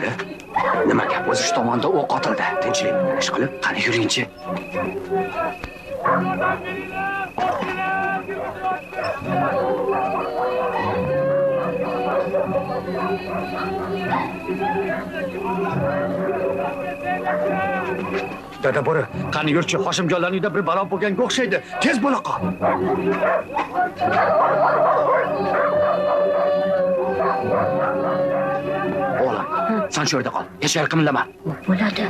Ali, nima gap? O'zi shu tomonda o'q otildi. Tinchlik ish qilib, qani yuringchi. Dada bo'ri, qani yurchi, Hoshimjonlarning uyida bir balo bo'lganga o'xshaydi. Tez bo'la qol. O'g'lim, sen shu yerda qol. Hech yer qimillama. Bo'ladi.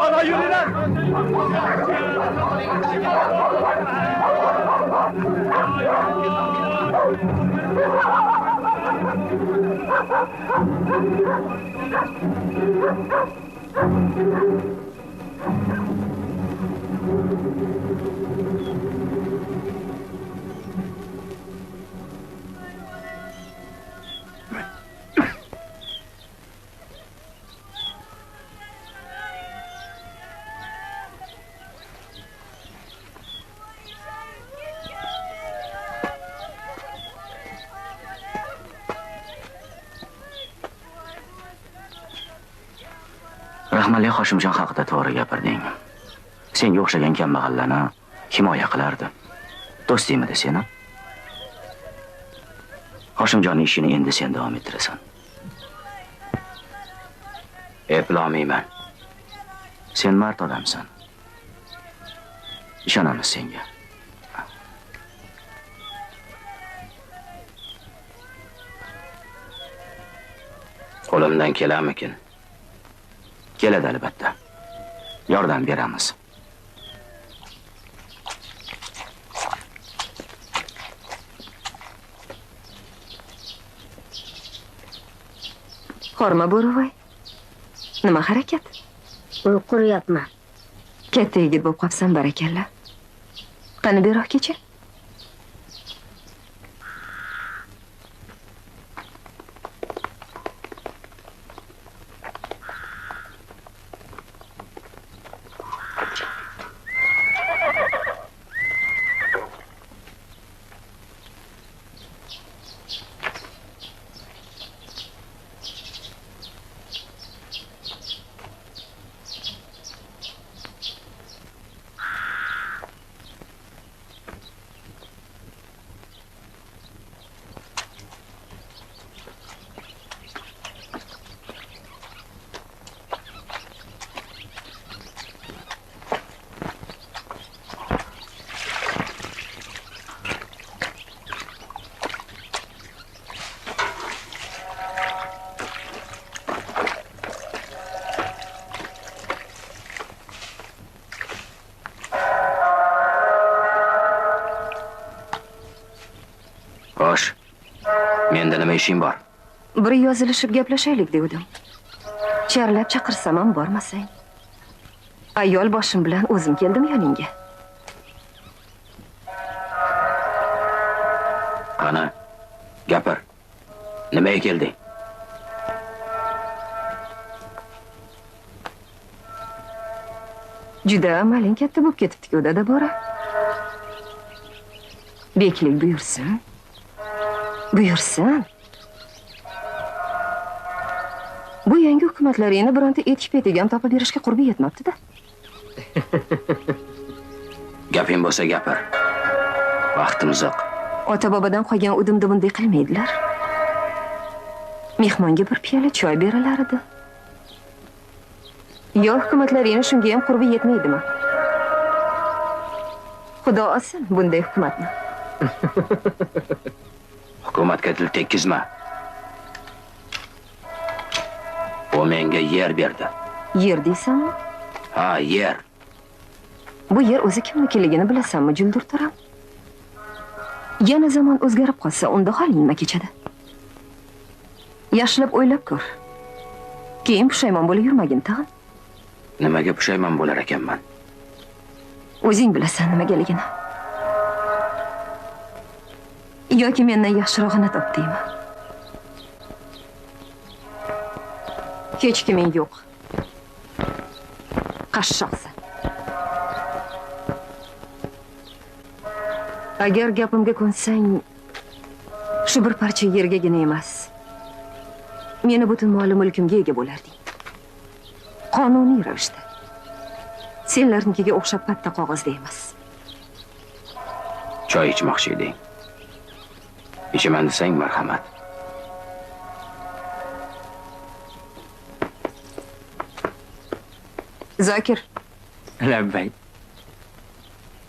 Ana yuringlar. Rahmatli Hoshimjon haqida to'g'ri gapirding. Senga o'xshagan kambag'allarni himoya qilardi. Do'st demidi seni? Hoshimjonning ishini endi sen davom ettirasan. Eplolmayman. Sen mard odamsan. Ishonamiz senga. Qo'limdan kelarmikin? Keladi albatta. Yordam beramiz. Qorma bo'rivoy. Nima harakat? Uyqu quryapman. Katta yigit bo'lib qolsan, barakalla. Qani beroq kecha? Xo'sh. Menda nima ishing bor? Bir yozilishib gaplashaylik dedim. Charlab chaqirsam ham bormasang. Ayol boshim bilan o'zim keldim yoningga. Qani, gapir. Nimaga kelding? Juda amaling katta bo'lib ketibdi-ku, dada Bora. Beklik buyursin. Buyursin. Bu yangi hukumatlaringni bironta etik petiga ham topib berishga qurbi yetmabdi-da. Gaping bo'lsa gapir. Vaqtimiz yo'q. Ota-bobodan qolgan udim-dumdek qilmaydilar. Mehmonga bir piyola choy berilar edi. Yo hukumatlaringni shunga ham qurbi yetmaydimi? Xudo olsin bunday hukumatni. Hukumatga til tekkizma. U menga yer berdi. Yer deysanmi? Ha, yer. Bu yer o'zi kimnikiligini bilasanmi, Juldur To'ram? Yana zamon o'zgarib qolsa, unda holing nima kechadi? Yaxshilab o'ylab ko'r. Keyin pushaymon bo'lib yurmagin tag'in. Nimaga pushaymon bo'lar ekanman? O'zing bilasan nimagaligini. Yoki mendan yaxshirog'ini top deymi? Hech kiming yo'q. qashshoqsan. Agar gapimga ko'nsang, shu bir parcha yergagina emas, meni butun mol mulkimga ega bo'larding. Qonuniy ravishda. Senlarnikiga o'xshab patta qog'ozda emas. Choy ichmoqchi eding. Ichaman desang marhamat. Zokir, Labbay.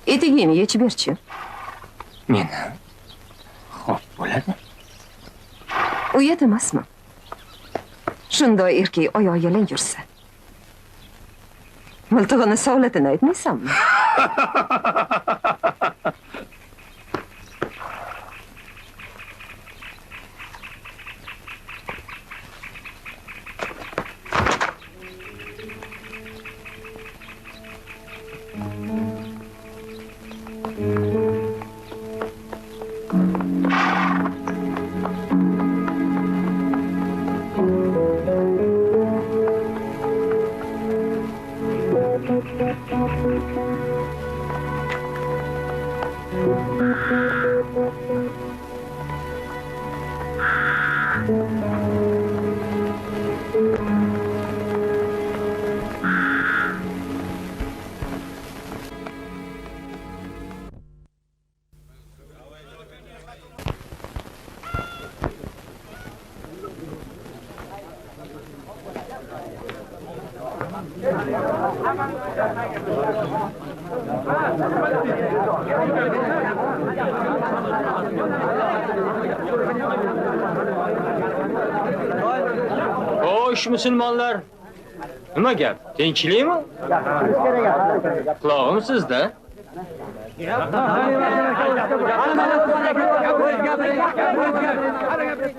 etigingni yechib berchi. Meni. Xo'p, bo'ladi. Uyat emasmi? Shunday erkak oyoq yalang yursa. Miltig'ini savlatini aytmaysanmi? Xo'sh, musulmonlar. Nima gap? Tinchlikmi? Qulog'im sizda.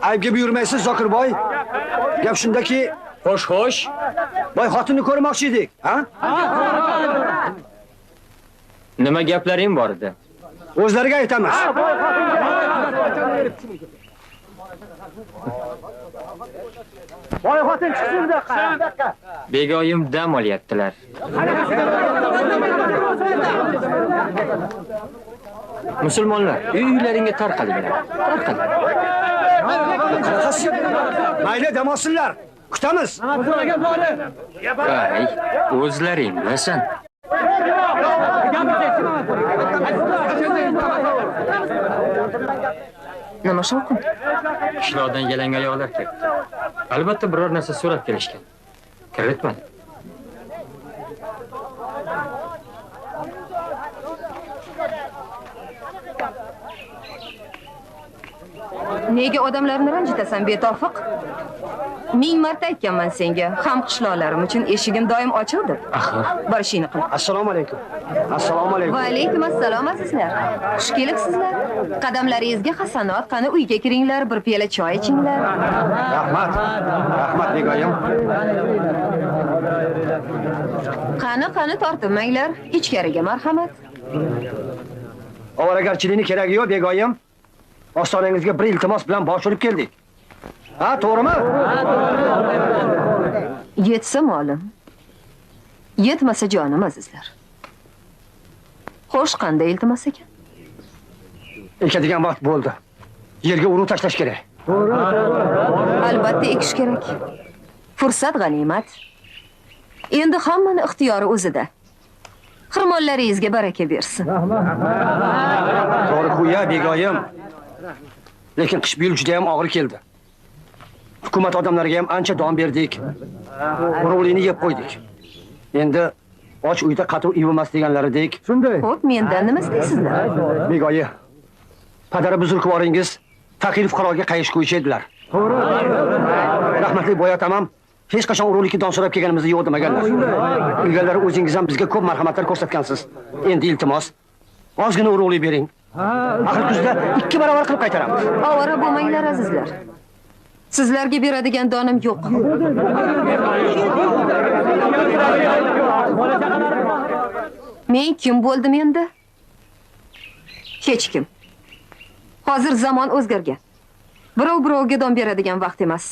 Aybga buyurmaysiz, Zokir boy. Gap shundaki, Xo'sh. boy xotinni ko'rmoqchi edik, ha? Nima gaplaring bor edi? O'zlariga aytamiz. Boy xotin chiqsin buyoqqa. Begoyim dam olyaptilar. Musulmonlar, uylaringga tarqalinglar. Mayli, dam olsinlar. Kutamiz. Ay, o'zlaring bilasan. Nima shovqin? Qishloqdan yalang oyoqlar keldi. Albatta biror narsa so'rab kelishgan. Kiritmadi. Nega odamlarni ranjitasan, betofiq? 1000 marta aytganman senga, ham qishloqlarim uchun eshigim doim ochiq deb. Axir, Borishingni qil. Assalomu alaykum. Assalomu alaykum. Va alaykum assalom azizlar. Xush kelibsizlar. Qadamlaringizga hasanot, qani uyga kiringlar, bir piyola choy ichinglar. Rahmat. Rahmat begoyim. Qani tortinmanglar, ichkariga marhamat. Ovoragarchilikni keragi yo'q begoyim. Ostonangizga bir iltimos bilan bosh urib keldik. Ha, to'g'rimi? Yetsa molim. Yetmasa jonim azizlar. Xo'sh, qanday iltimos ekan? Ekadigan vaqt bo'ldi. Yerga uruv tashlash kerak. Albatta ekish kerak. Fursat g'animat. Endi hammani ixtiyori o'zida. Xirmonlaringizga baraka bersin. To'g'ri ku-ya begoyim. Lekin qish bu yil juda ham og'ir keldi. Hukumat odamlariga ham ancha don berdik. Urug'likni yeb qo'ydik. Endi och uyda qatuv ivimas deganlaridek. Shunday. Xo'p, mendan nima istaysizlar? Begoyi. Padara buzrukvoringiz faqir fuqaroga qayish qo'yish edilar. To'g'ri. Rahmatli boya tamam. Hech qachon urug'likni don so'rab kelganimizni yo'q demaganlar. Ilgari o'zingiz ham bizga ko'p marhamatlar ko'rsatgansiz. Endi iltimos, ozgina urug'lik bering. Axir kuzda 2 barobar qilib qaytaramiz. Ovora bo'lmanglar azizlar. Sizlarga beradigan donim yo'q. Men kim bo'ldim endi? Hech kim. Hozir zamon o'zgargan. Birov-birovga don beradigan vaqt emas.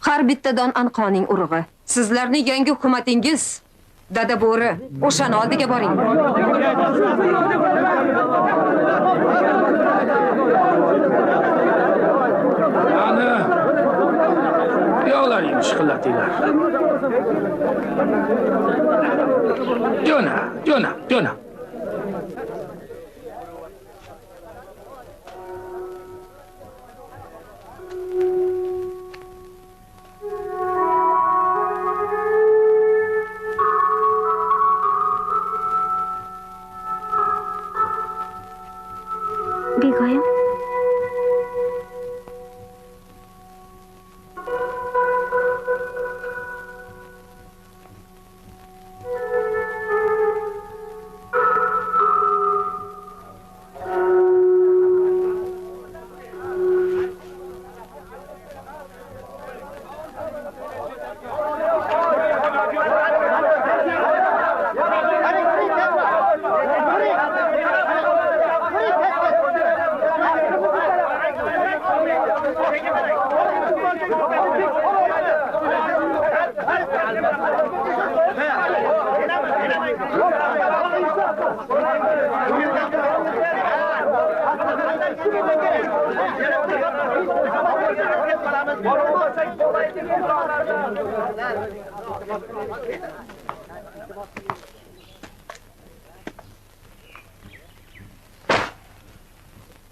Har bitta don anqoning urug'i. Sizlarning yangi hukumatingiz Dada bo'ri, o'shani oldiga boring. Ana, yo'qlaring shiqillatinglar. Jo'na. Begoyim.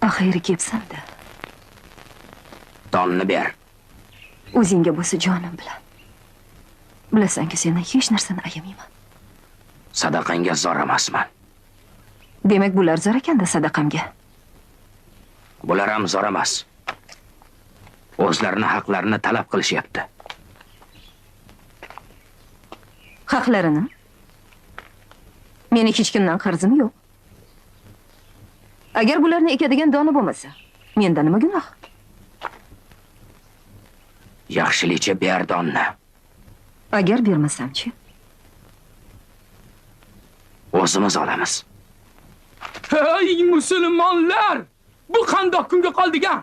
Axiyri kelibsan-da. Donni ber. O'zingga bo'lsa jonim bilan. Bilasanki sendan hech narsani ayamayman. Sadaqangga zor emasman. Demak, bular zor ekanda sadaqamga. Bular ham zor emas. O'zlarini haqlarini talab qilishyapti. Haqlarini? Meni hech kimdan qarzim yo'q. Agar bularni ekadigan doni bo'lmasa, menda nima gunoh? Yaxshilicha ber donni. Agar bermasam-chi? O'zimiz olamiz. Hey musulmonlar! Bu qandoq kunga qoldik-a?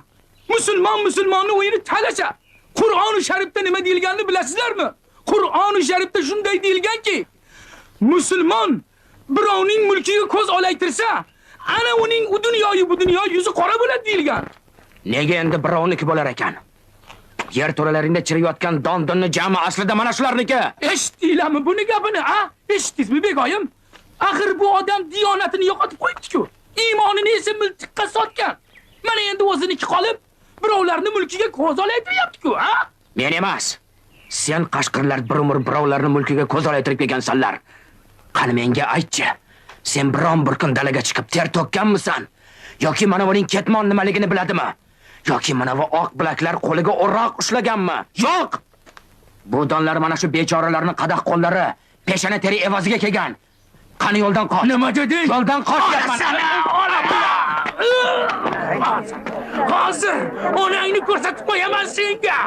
Musulmonni o'yini talasha. Qur'oni Sharifda nima deyilganini bilasizlarmi? Qur'oni Sharifda shunday deyilganki, musulmon birovning mulkiga ko'z olaytirsa, ana uning u dunyoyu bu dunyo yuzi qora bo'ladi deyilgan. Nega endi birovniki bo'lar ekan? Yer to'ralaringda chiriyotgan dondonni jami aslida mana shularniki. Eshitdinglarmi buni gapini, a? Eshitdingizmi begoyim? Axir bu odam diyonatini yo'qotib qo'yibdi-ku. Iymonini esa miltiqqa sotgan. Mana endi o'ziniki qolib, birovlarning mulkiga ko'z olaytiryapti-ku, a? Men emas. Sen qashqirlar bir umr birovlarning mulkiga ko'z olaytirib kelgansanlar. Qani menga aytchi. Sen biron bir kun dalaga chiqib ter to'kkanmisan? Yoki mana buning ketmon nimaligini biladimi? Yoki mana bu oq bilaklar qo'liga o'roq ushlaganmi? Yo'q! Bu donlar mana shu bechoralarning qadoq qo'llari peshana teri evaziga kelgan. Qani yo'ldan qoch. Nima deding? Yo'ldan qochyapman. Hozir onangni ko'rsatib qo'yaman senga.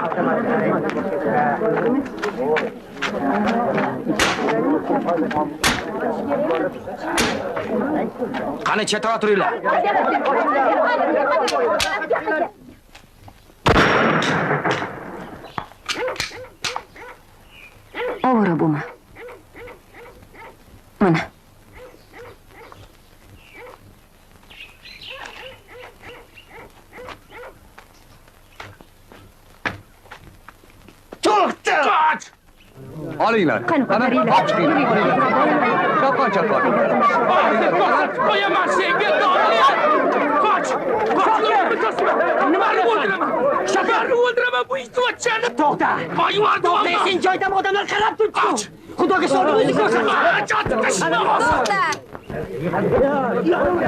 Qani chetroq turinglar. Ovora bo'lma. Mana. To'xta! Qoch! Olinglar. Qani qo'taringlar. Chaqon. Qo'yaman senga doniyor. Qoch! Nimani o'ldiraman? Shaharni o'ldiraman bu ichuvachchani. To'xta. To'xta, Sen joydan odamlar qarab turibdi. Xudoga solib o'zing To'xta!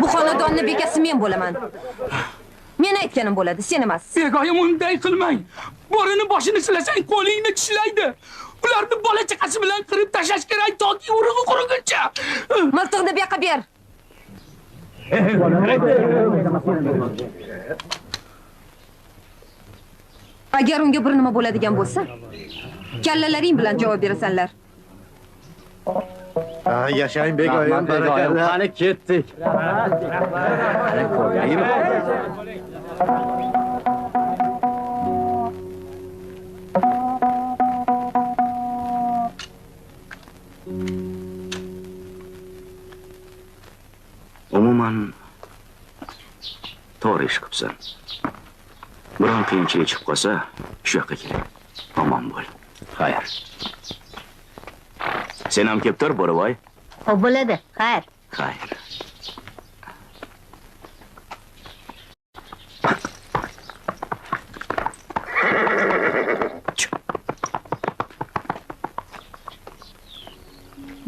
Bu xonadonni bekasi men bo'laman. Men aytganim bo'ladi, sen emas. Begoyim unday qilmang. Bo'rini boshini silasang qo'lingni tishlaydi. Ularni bola chaqasi bilan qirib tashlash kerak toki urug'i quriguncha. Miltiqni bu yoqqa ber. Agar unga bir nima bo'ladigan bo'lsa, kallalaring bilan javob berasanlar. Yashang begoyim, barakallah. Qani ketdik. Umuman to'g'ri ish qilibsan. Biron qiyinchilik chiqib qolsa, shu yoqqa keling. Omon bo'l. Xayr. Sen ham kelib tur, Bo'riboy. Xo'p bo'ladi. Xayr. Xayr.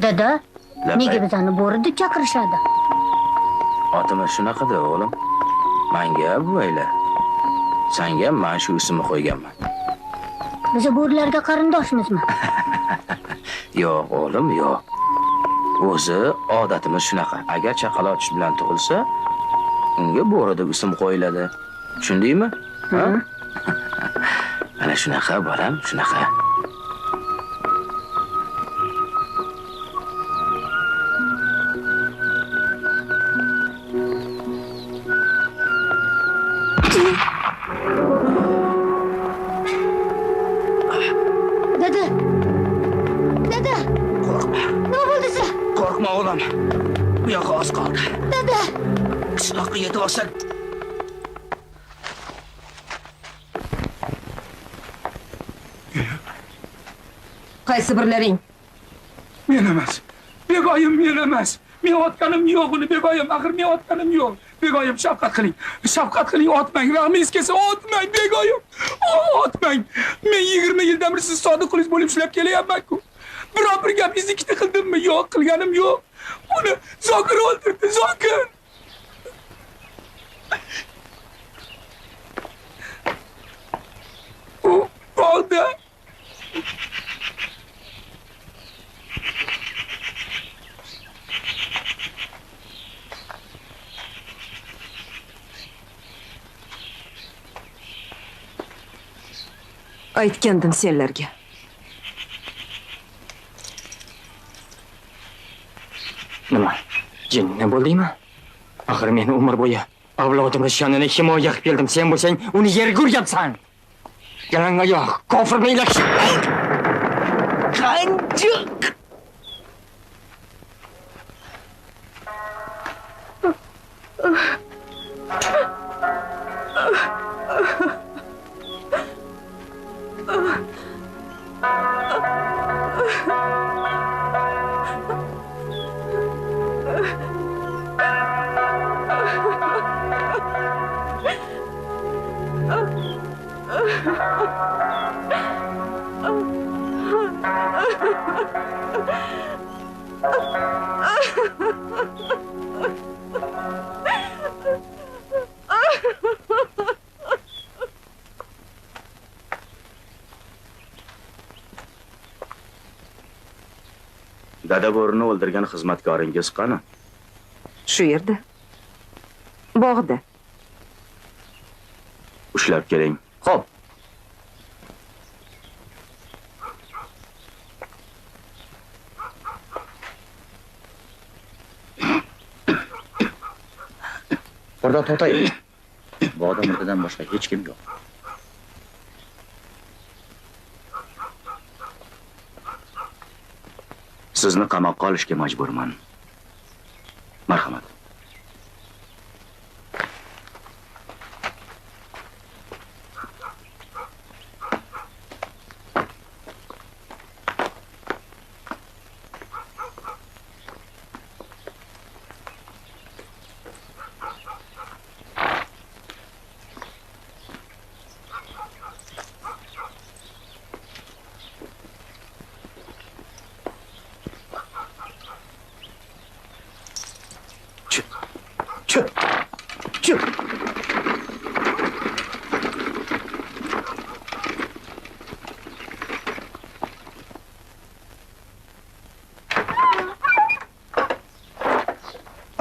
Dada, Labay. nega bizani bo'ri deb chaqirishadi? Otimiz shunaqada, o'g'lim. Menga buvaylar. Senga men shu ismni qo'yganman. Biz bo'rilarga qarindoshmizmi? Yo'q, o'g'lim, yo'q. O'zi odatimiz shunaqa. Agar chaqaloq bilan tug'ilsa, unga bo'ri deb ism qo'yiladi. Tushundingmi? Ha? Ana shunaqa, bolam, shunaqa. Dada. Dada. Nima bo'ldi siz? Qo'rqma, o'g'lim. Bu yoqqa oz qoldi. Dada. Qishloqqa yetib olsak, Qaysi birlaring? Men emas. Begoyim men emas. Men otganim yo'q uni, begoyim. Axir men otganim yo'q. Begoyim, shafqat qiling. Shafqat qiling, otmang. Rahmingiz kelsa otmang, begoyim. Otmang. Men 20 yildan beri siz sodiq qulingiz bo'lib ishlab kelyapman-ku. Biror bir gapingizni ikkita qildimmi? Yo'q, qilganim yo'q. Uni Zokir o'ldirdi, Zokir. U bog'da Aytgandim senlarga. Nima? Jinni bo'ldingmi? Axir men umr bo'yi avlodimni shonini himoya qilib keldim. Sen bo'lsang, uni yerga urgansan. Yalangoyoq, kofir meylash. Qanjiq. Dada bo'rini o'ldirgan xizmatkoringiz qani? Shu yerda. Bog'da. Ushlab keling. Xo'p. Burada to'xtay. Bog'da murdadan boshqa hech kim yo'q. Sizni qamoqqa olishga majburman. Marhamat.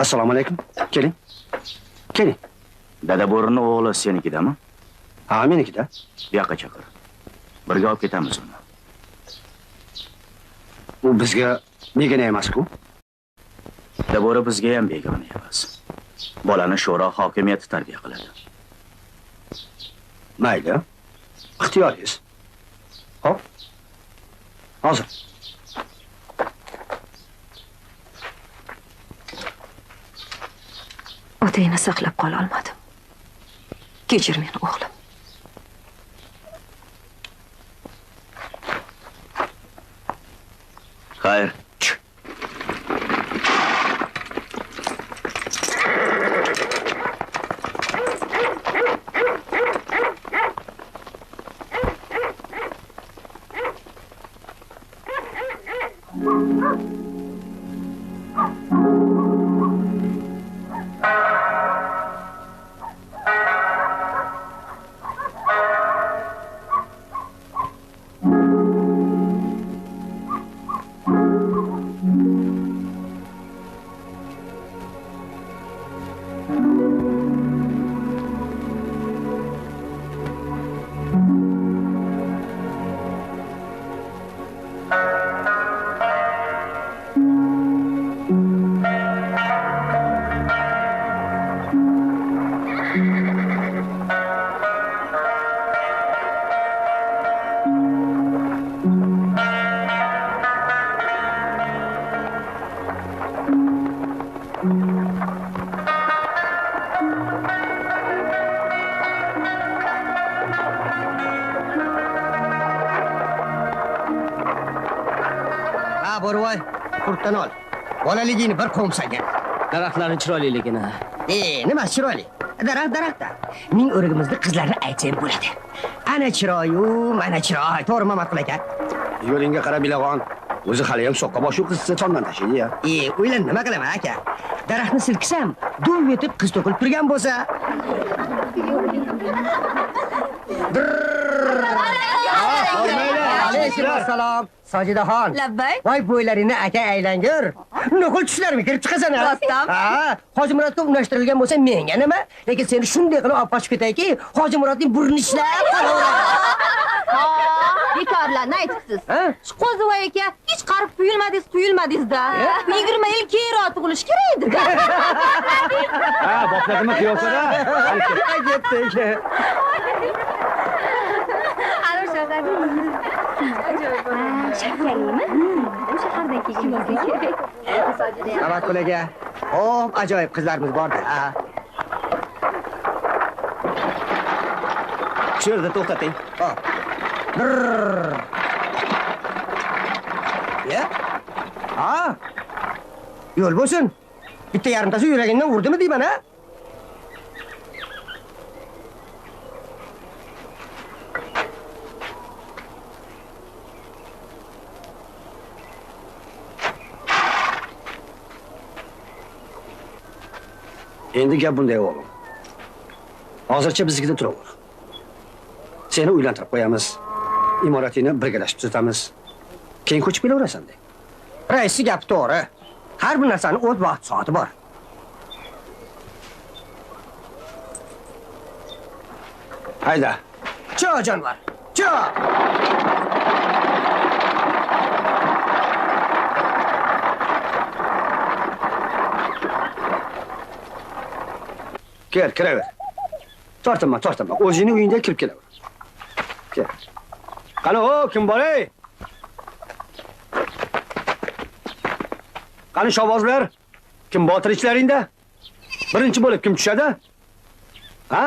Assalomu alaykum. Keling. Keling. Dada bo'rini o'g'li senikidami? Ha, menikida. Bu yoqqa chaqir. Birga olib ketamiz uni. U bizga begona emas-ku. Dada bo'ri bizga ham begona emas. Bolani sho'ro hokimiyati tarbiya qiladi. Mayli. Ixtiyoringiz. Hop. Hozir. otangni saqlab qola olmadim. Kechir meni, o'g'lim. Xayr. Bo'rvoy, qurtdan ol. Bolaligingni bir qo'msagan. Daraxtlarning chiroyliligini. Nima chiroyli? Daraxt-da. Ming o'rigimizda qizlarni aytsang bo'ladi. Ana chiroyu, mana chiroy. To'g'ri Mamatqul aka? Yo'lingga qarab bilag'on. O'zi hali ham soqqa boshi qizsa tomdan tashlaydi-ya. O'ylan nima qilaman aka? Daraxtni silkisam, duv etib qiz to'kilib turgan bo'lsa. Alaykum. Sojidaxon. Labbay. Voy bo'ylaringni aka aylangur. Nuqul tushlarmi kirib chiqasan ha? Rostdan. Ha, Hoji Murodga unashtirilgan bo'lsa menga nima? Lekin seni shunday qilib olib qochib ketayki, Hoji Murodning burnini ishlab Bekorlarni aytibsiz. Ha? Qo'zivoy aka, hech qarib quyilmadingiz-da. 20 yil keyinroq tug'ilish kerak edi. Ha, bopladimi qiyosada? Ketdi. Shakarlimi? Shahardan kelgan. Mamatqul aka. Xo'p, ajoyib qizlarimiz bor-da. Shu yerda to'xtating. Hop. Ya? Ha? Yo'l bo'lsin. Bitta yarimtasi yuragingdan urdimi deyman, ha? Endi gap bunday o'g'lim. Hozircha biznikida turaver. Seni uylantirib qo'yamiz. Imoratingni birgalashib tuzatamiz. Keyin ko'chib kelaverasan de. Raisi gap to'g'ri. Har bir narsaning o'z vaqt soati bor. Hayda. Cho jonivor. Cho. Kel, kiraver. Tortinma. O'zingning uyingga kirib kelaver. Kel. Qani, kim bor ey? Qani shovozlar? Kim botir ichlaringda? Birinchi bo'lib kim tushadi? Ha?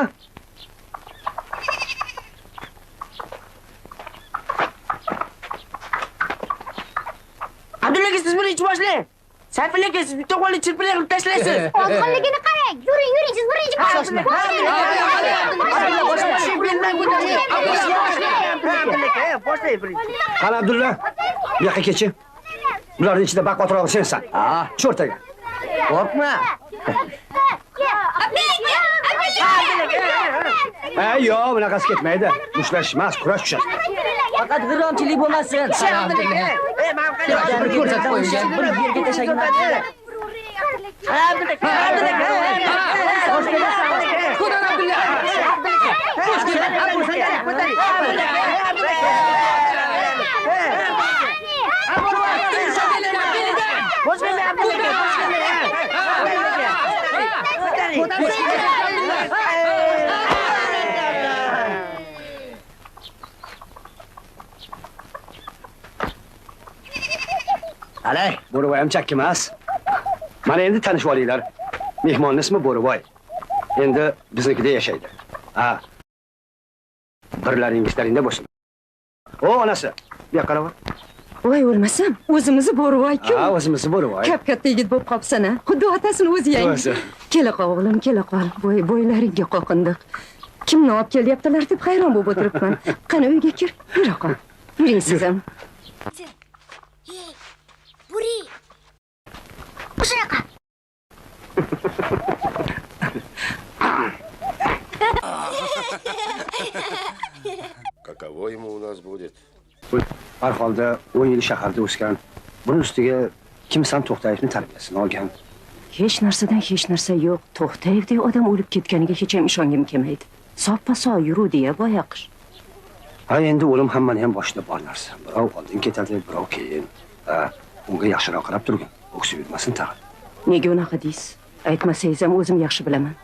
Abdulla aka, siz buni ichib boshlang. Sayfulla aka, siz bitta qo'lni chirpilar qilib tashlaysiz. Ozg'inligini qarang. Yuring, siz birinchi boshlang. Qani Abdulla, bu yoqqa kechi. Bularning ichida baqotrog'i sensan. Ha, cho'rtaga. Qo'rqma. Yo'q, bunaqasi ketmaydi. Mushlash emas, kurash tushadi. Faqat g'irromchilik bo'lmasin. Ko'rsatib qo'yinglar. Bir yerga tashlagan. Alay, Bo'rivoy ham chakki emas. Mana endi tanishib olinglar. Mehmonning ismi Bo'rivoy. Endi biznikida yashaydi. Ha. Birlaringizlaringda bo'lsin. O, onasi, bu yoqqa qara. Voy o'lmasam, o'zimizni bo'rivoy-ku. Ha, o'zimizni bo'rivoy. Katta yigit bo'lib qolibsan-a. Xuddi otasini o'zi yangi. O'zi. Kela qol o'g'lim, kela qol. Bo'ylaringga qoqindiq. Kimni olib kelyaptilar deb hayron bo'lib o'tiribman. Qani uyga kir, yura qol. Yuring siz ham. Buri. O'shanaqa. Каково ему у нас будет? Har holda 10 yil shaharda o'sgan. Buning ustiga Kimsan To'xtayevning tarbiyasini olgan. Hech narsadan hech narsa yo'q. To'xtayevdek odam o'lib ketganiga hech ham ishongim kelmaydi. Soppa-sog' yuruvdi-ya boyaqish. Ha, endi o'lim hammani ham boshida bor narsa. Birov oldin ketadi, birov keyin. Ha, unga yaxshiroq qarab turgin. O'ksib yurmasin tag'in. Nega unaqa deysiz? Aytmasangiz ham o'zim yaxshi bilaman.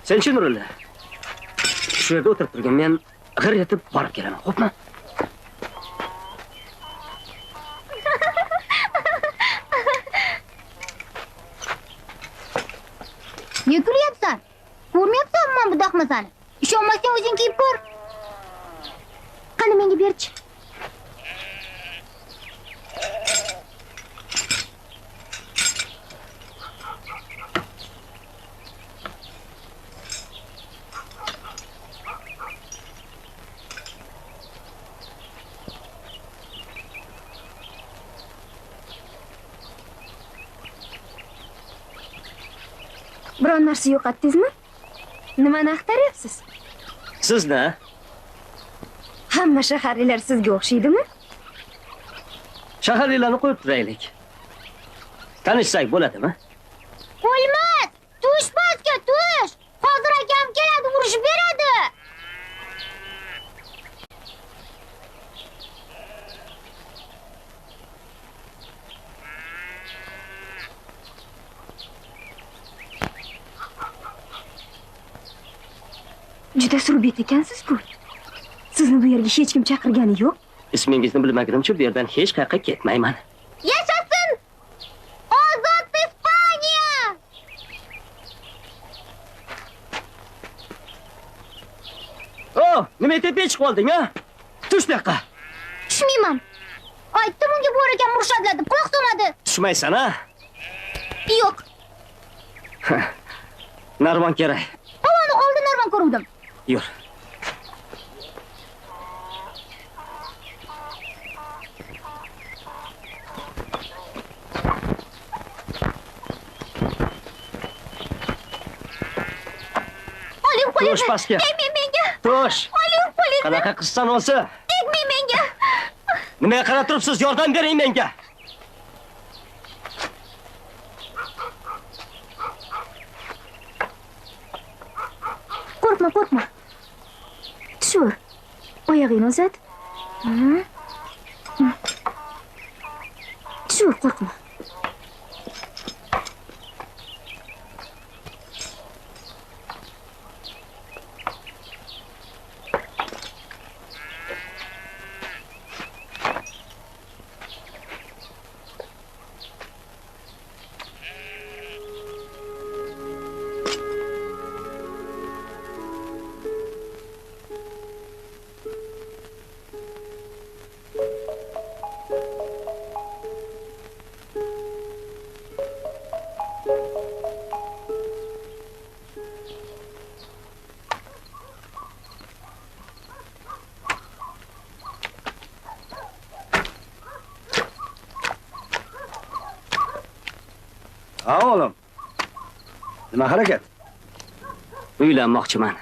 Sen-chi Nurulla? Shu yerda o'tirib turgan men g'ir etib borib kelaman, xo'pmi? Niye kulyapsan? Ko'rmayapsanmi men bu dahmasani? Ishonmasang o'zing kiyib ko'r. Qani menga berchi. Biron narsa yo'qotdingizmi? Nimani axtaryapsiz? Sizni? Hamma shaharliklar sizga o'xshaydimi? Shaharliklarni qo'yib turaylik. Tanishsak bo'ladimi? O'lmas! Tush pastga tush! Hozir akam keladi, urishib beradi. Juda surbet ekansiz-ku. Sizni bu yerga hech kim chaqirgani yo'q. Ismingizni bilmagunimcha bu yerdan hech qayerga ketmayman. Yashasin! Ozod Ispaniya! Oh, nima etib chiqib qolding, ha? Tush bu yoqqa. Tushmayman. Aytdim unga bu ekan murshadladim, quloq solmadi. Tushmaysan, ha? Yo'q. Narvon kerak. Havoni oldin narvon ko'ruvdim. Yur. Oling qo'lingni. Tush pastga. Tegmang menga. Tush. Oling qo'lingni. Qanaqa qizsan o'zi? Tegmang menga. Nimaga qarab turibsiz? Yordam bering menga. Qo'rqma, qo'rqma. Tushur. Oyog'ingni uzat. Tushur, qo'rqma. Ha o'g'lim. Nima harakat? Uylanmoqchiman.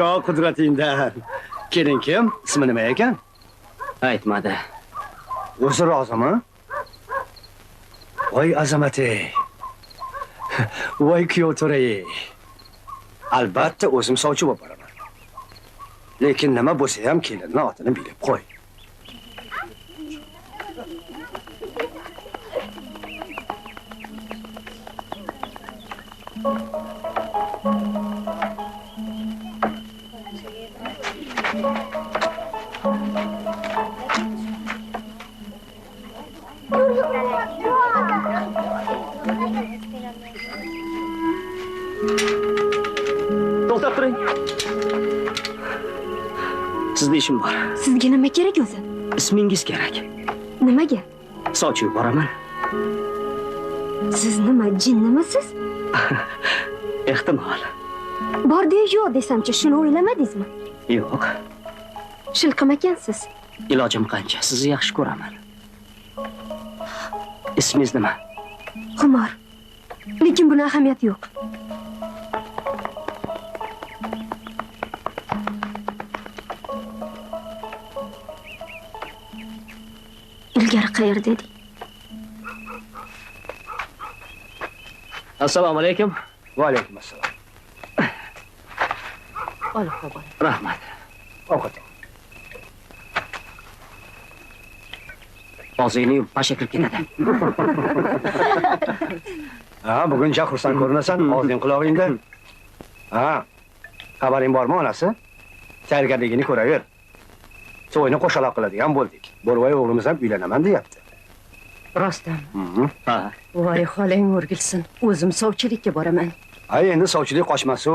Yo qudratingdan. Kelin kim? Ismi nima ekan? Aytmadi. O'zi rozimi? Voy azamat-ey. Voy kuyov to'ray. Albatta o'zim sovchi bo'lib boraman. Lekin nima bo'lsa ham kelinning otini bilib qo'y. To'xtab turing. Sizda ishim bor. Sizga nima kerak o'zi? Ismingiz kerak. Nimaga? Sovchi yuboraman. Siz nima, jinnimisiz? Ehtimol. Bordi yo'q desamchi, shuni o'ylamadingizmi? Yo'q. Shilqim ekansiz. Ilojim qancha, sizni yaxshi ko'raman. Ismingiz nima? Xumor. Lekin buni ahamiyati yo'q. Ilgari qayerda eding? Assalomu alaykum. Va alaykum assalom. Olib qo'y. Rahmat. Ovqat. Og'zingni yumib, pasha kirib ketadi. Ha, bugun xursand ko'rinasan, og'zing qulog'ingda. Ha. Xabaring bormi onasi? Tayyorgarligini ko'raver. To'yni qo'shaloq qiladigan bo'ldik. Bo'rvoy o'g'limiz ham uylanaman deyapti. Rostdan. Ha. Voy, xolang o'rgilsin. O'zim sovchilikka boraman. Ay, endi sovchilik qochmasu,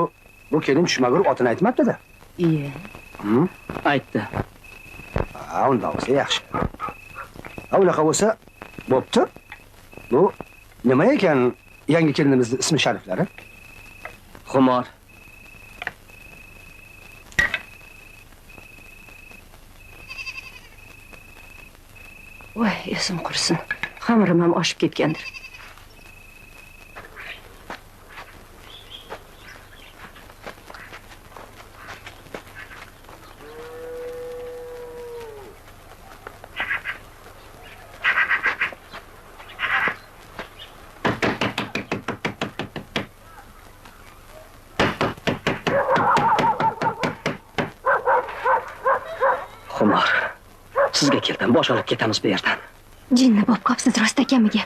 bu kelin tushmagur otini aytmabdi-da. Iye. Aytdi. Ha, unda bo'lsa yaxshi. Ha, unaqa bo'lsa, bo'pti. Bu nima ekan yangi kelinimizning ismi shariflari? Xumor. Voy, esim qursin. Xamirim ham oshib ketgandir. Xumor. Sizga keldim, bosh olib ketamiz bu yerdan. Jinni bo'lib qopsiz rost akamiga.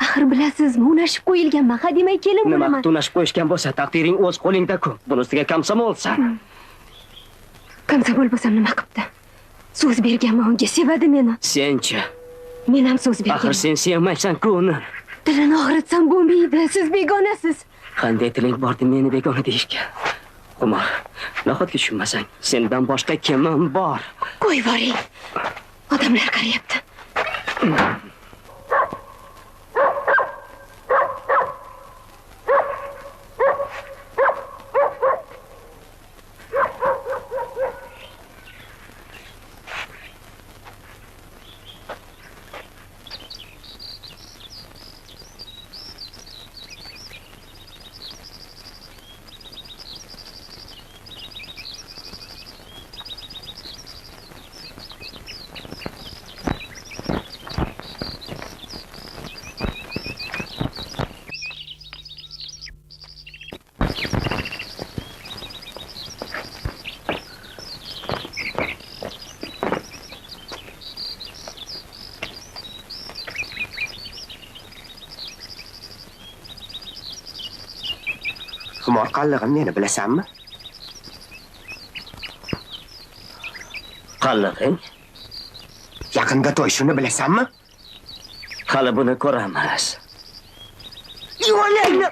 Axir bilasizmi, unashib qo'yilganman. Hademay kelin Nima bo'laman. tunashib qo'yishgan bo'lsa, taqdiring o'z qo'lingda-ku. Buni ustiga komsomolsan. Komsomol bo'lsam nima qilibdi? So'z berganman unga, sevadi meni. Senchi? Men ham so'z Axir berganman. sen sevmaysan-ku uni. Tilini og'ritsam bo'lmaydi. Siz begonasiz. Qanday tiling bordi meni begona deyishga? Xumor, nahotki tushunmasang, sendan boshqa kimim bor? Qo'y boring. Odamlar qarayapti. Xumor qallig'im meni bilasanmi? Qallig'ing? Yaqinda to'y, shuni bilasanmi? Hali buni ko'ramiz. Yo'lingni.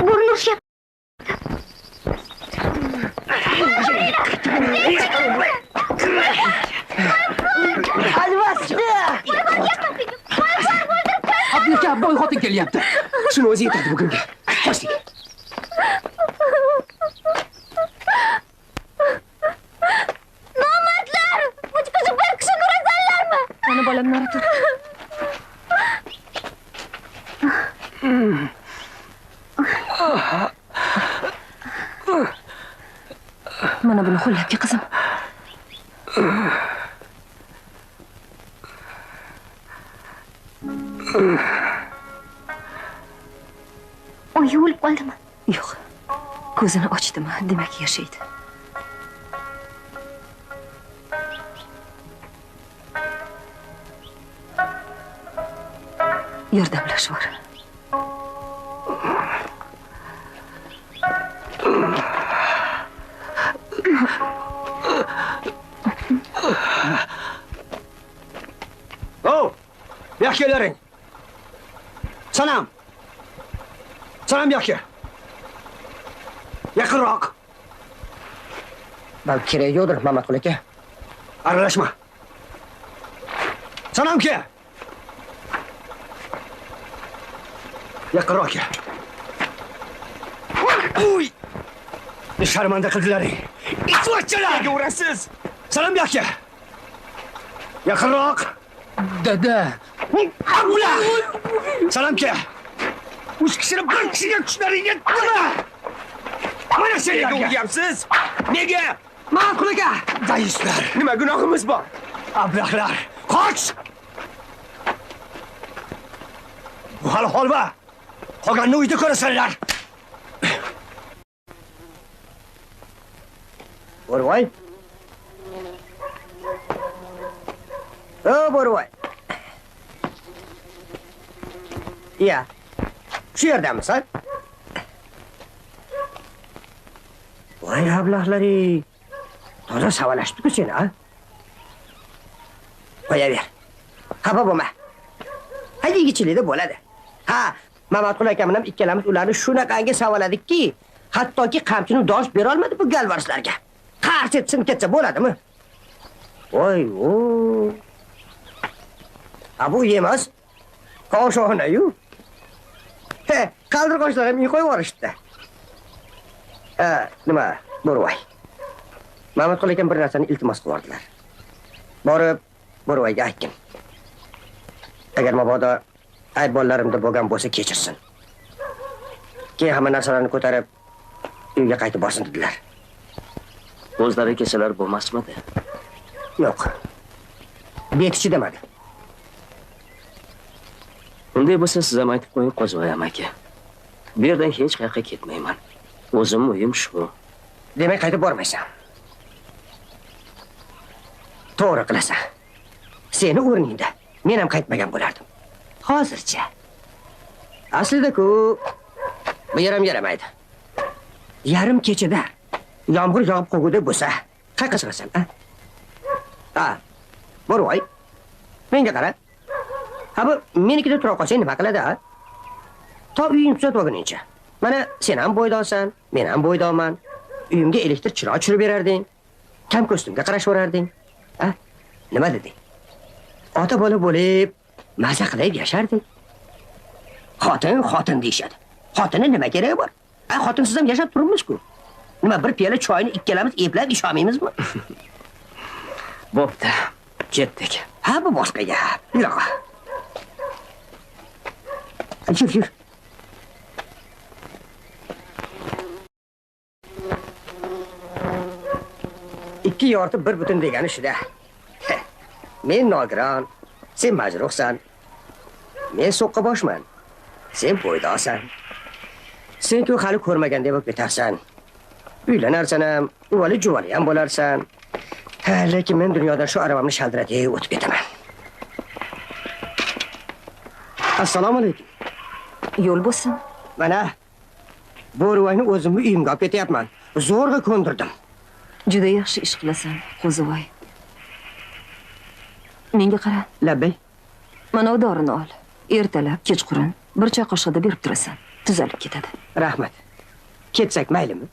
Burni ushlab. Abduka, boy vaqti kelyapti. Shuni o'zi yetadi bugunga. Qo'shing. Nomardlar! Muchqizib bir kishi ko'rasanlarmi? Qani bolam, nari tur. Mana buni qo'llabki, qizim. Oyi o'lib qoldimi? Yo'q. Ko'zini ochdimi? Demak, yashaydi. Yordamlashvor. O, buyoqqa kelaring. Sanam. Sanam buyoqqa. Yaqinroq. Balki kerak yo'qdir, Mamatqul aka. Aralashma. Sanam ke. Yaqinroq ke. Uy! Sharmanda qildilaring. Itvochalar! Nega urasiz? Sanam buyoqqa. Yaqinroq. Dada. Ular! Salom ke. 3 kishini bir kishiga tushlaring yetdimi? Mana senlarga Uryapsiz? Nega? Ma'qul aka. Zaiflar. Nima gunohimiz bor? Ablahlar, qoch! Bu hali holva. Qolganini uyda ko'rasanlar. Bo'rvoy. O, Bo'rvoy. Ya. Shu yerdamisan? Voy ablahlar-ey. Toza savalashdi-ku seni, ha? Qo'yaver. Xafa bo'lma. Hayigichilikda bo'ladi. Ha, Mamatqul aka bilan ikkalamiz ularni shunaqangi savaladikki, hattoki qamchini dosh bera olmadi bu galvarslarga. Qarz etsin ketsa bo'ladimi? Voy, o. Abu emas. Qoshoqna-yu. He, qaldirg'ochlar ham qo'yib yuborishdi. Nima, Bo'rvoy. Mamatqul akam bir narsani iltimos qildilar. Borib, Bo'rvoyga aytdim. Agar mabodo ayb bolalarimda bo'lgan bo'lsa kechirsin. Keyin hamma narsalarni ko'tarib uyga qaytib borsin dedilar. O'zlari kelsalar bo'lmasmidi? Yo'q. Betichi demadi. Unday bo'lsa siz ham aytib qo'ying Qo'zvoyam aka. Bu yerdan hech qayerga ketmayman. O'zim uyim shu. Demak qaytib bormaysan. To'g'ri qilasan. Seni o'rningda men ham qaytmagan bo'lardim. Hozircha. Aslida-ku bu yer ham yaramaydi. Yarim kechada yomg'ir yog'ib qo'ygudek bo'lsa, qayerga chiqasan, a? Ha. Bo'rvoy. Menga qara. Ha bu menikida tura qolsang nima qiladi, a? To uying tuzatib olguningcha. Mana sen ham bo'ydonsan, men ham bo'ydonman. Uyimga elektr chiroq tushirib berarding. Kam ko'stumga qarashvorarding. Ha? Nima deding? Ota bola bo'lib, maza qilib yashardik. Xotin deyishadi. Xotini nima keragi bor? Xotinsiz ham yashab turibmiz-ku. Nima bir piyola choyni ikkalamiz eplab ishamaymizmi? Bo'pti. Ketdik. Ha, bu boshqa gap. Yo'q. Yur. Ikki yorti bir butun degani shuda. Men nogiron, sen majruhsan. Men so'qqa boshman. Sen bo'ydorsan. Sen-ku hali ko'rmaganda bo'lib ketarsan. Uylanarsan ham, uvali-juvali ham bo'larsan. Ha, lekin men dunyodan shu arabamni shaldiratib o'tib ketaman. Assalomu alaykum. Yo'l bo'lsin. Mana Bo'rvoyni o'zimni uyimga olib ketyapman. Zo'rg'a ko'ndirdim. Juda yaxshi ish qilasan, Qo'zivoy. Menga qara. Labbay. Mana dorini ol. Ertalab, kechqurun bir choy qoshiqda berib turasan. Tuzalib ketadi. Rahmat. Ketsak maylimi?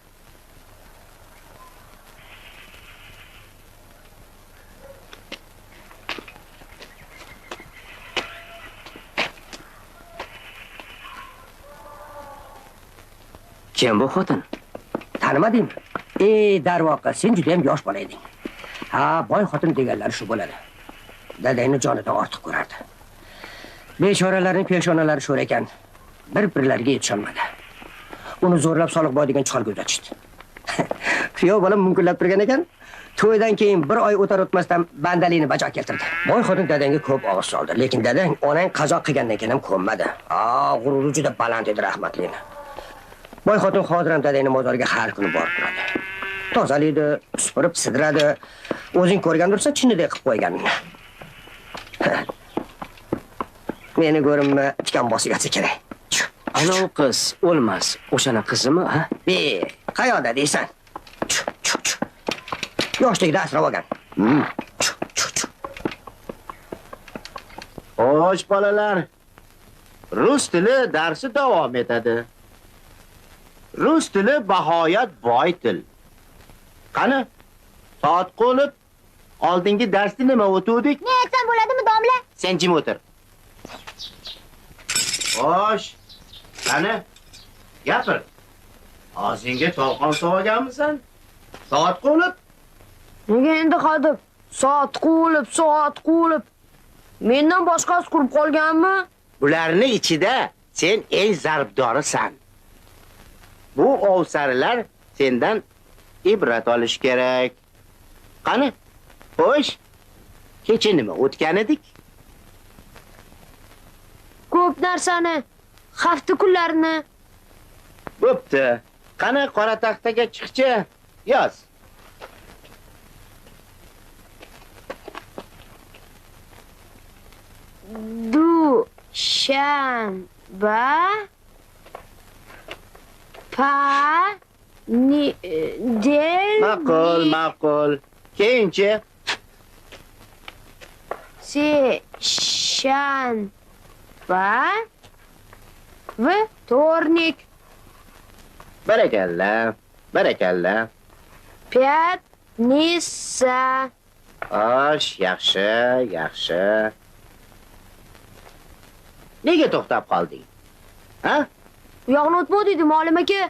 Kim bu xotin? Tanimadingmi? Darvoqe, sen juda ham yosh bola eding. Ha, boy xotin deganlari shu bo'ladi. Dadangni jonidan ortiq ko'rardi. Bechoralarning peshonalari sho'r ekan. Bir-birlariga yetisholmadi. Uni zo'rlab soliq boydigan chiqarga uzatishdi. Kuyov bola munkullab turgan ekan. To'ydan keyin bir oy o'tar o'tmasdan bandalikni bajo keltirdi. Boy xotin dadangga ko'p og'iz soldi, lekin dadang onang qazo qilgandan keyin ham ko'nmadi. G'ururi juda baland edi rahmatlining. Boy xotin hozir ham dadangning mozoriga har kuni borib turadi. Tozalaydi, supurib sidiradi. O'zing ko'rgandursa chinidek qilib qo'ygan. Meni ko'rimni tikan bosib yotsa kerak. Ana qiz o'lmas, o'shana qizimi, ha? Qayoqda deysan? Yoshligida asrab olgan. Xo'sh, bolalar. Rus tili darsi davom etadi. Rus tili bahoyat boy til. Qani, soat qo'lib, oldingi darsda nima o'tuvdik? Ne aytsam bo'ladimi, domla? Sen jim o'tir. Xo'sh. Qani, gapir. Og'zingga tolqon solganmisan? Soat qo'lib? Nega endi qadib? Soat qulib. Mendan boshqasi qurib qolganmi? Bularning ichida sen eng zarbdorisan. Bu ovsarilar sendan ibrat olish kerak. Qani? Xo'sh. Kecha nima o'tgan edik? Ko'p narsani, hafta kunlarini. Bo'pti. Qani qora taxtaga chiqchi, yoz. Shanba del Ma'qul. Keyinchi? Shanba va tornik. Barakalla. Pятница. Xo'sh, yaxshi. Nega to'xtab qolding? Ha? U yoqni o'tmadingmi, Molim aka?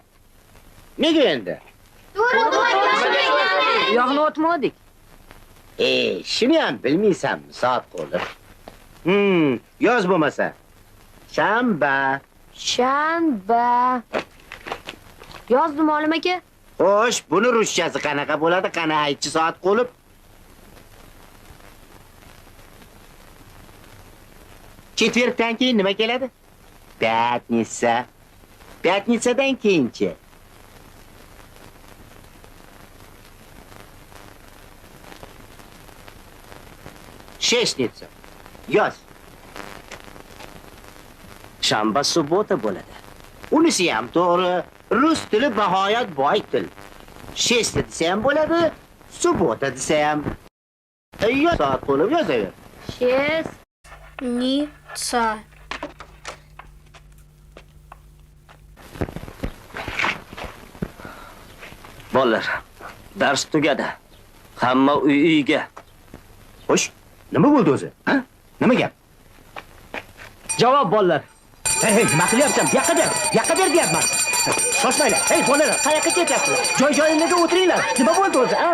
Nega endi? U yoqni o'tmadik. Shuni ham bilmaysanmi, soat qo'lib? Yoz bo'lmasa. Shanba. Yozdim, Molim aka. Xo'sh, buni ruschasi qanaqa bo'ladi? Qani aytchi soat qo'lib? Четвертdan keyin nima keladi? Пятница. Пятницаdan keyinchi. Sheshnitsa. Yoz. Shanba, subbota bo'ladi. Unisi ham to'g'ri. Rus tili bahoyat boy til. Shesni desa ham bo'ladi, subbota desa ham. Yoz soat qo'lib yozaver. Shesnica. Bolalar, dars tugadi. Hamma uyiga. Xo'sh, nima bo'ldi o'zi? Ha? Nima gap? Javob bolalar. Hey, nima qilyapsan? Yoqqa ber deyapman. Shoshmanglar. Hey, bolalar, qayoqqa ketyapsizlar? Joy-joyingizga o'tiringlar. Nima bo'ldi o'zi, ha?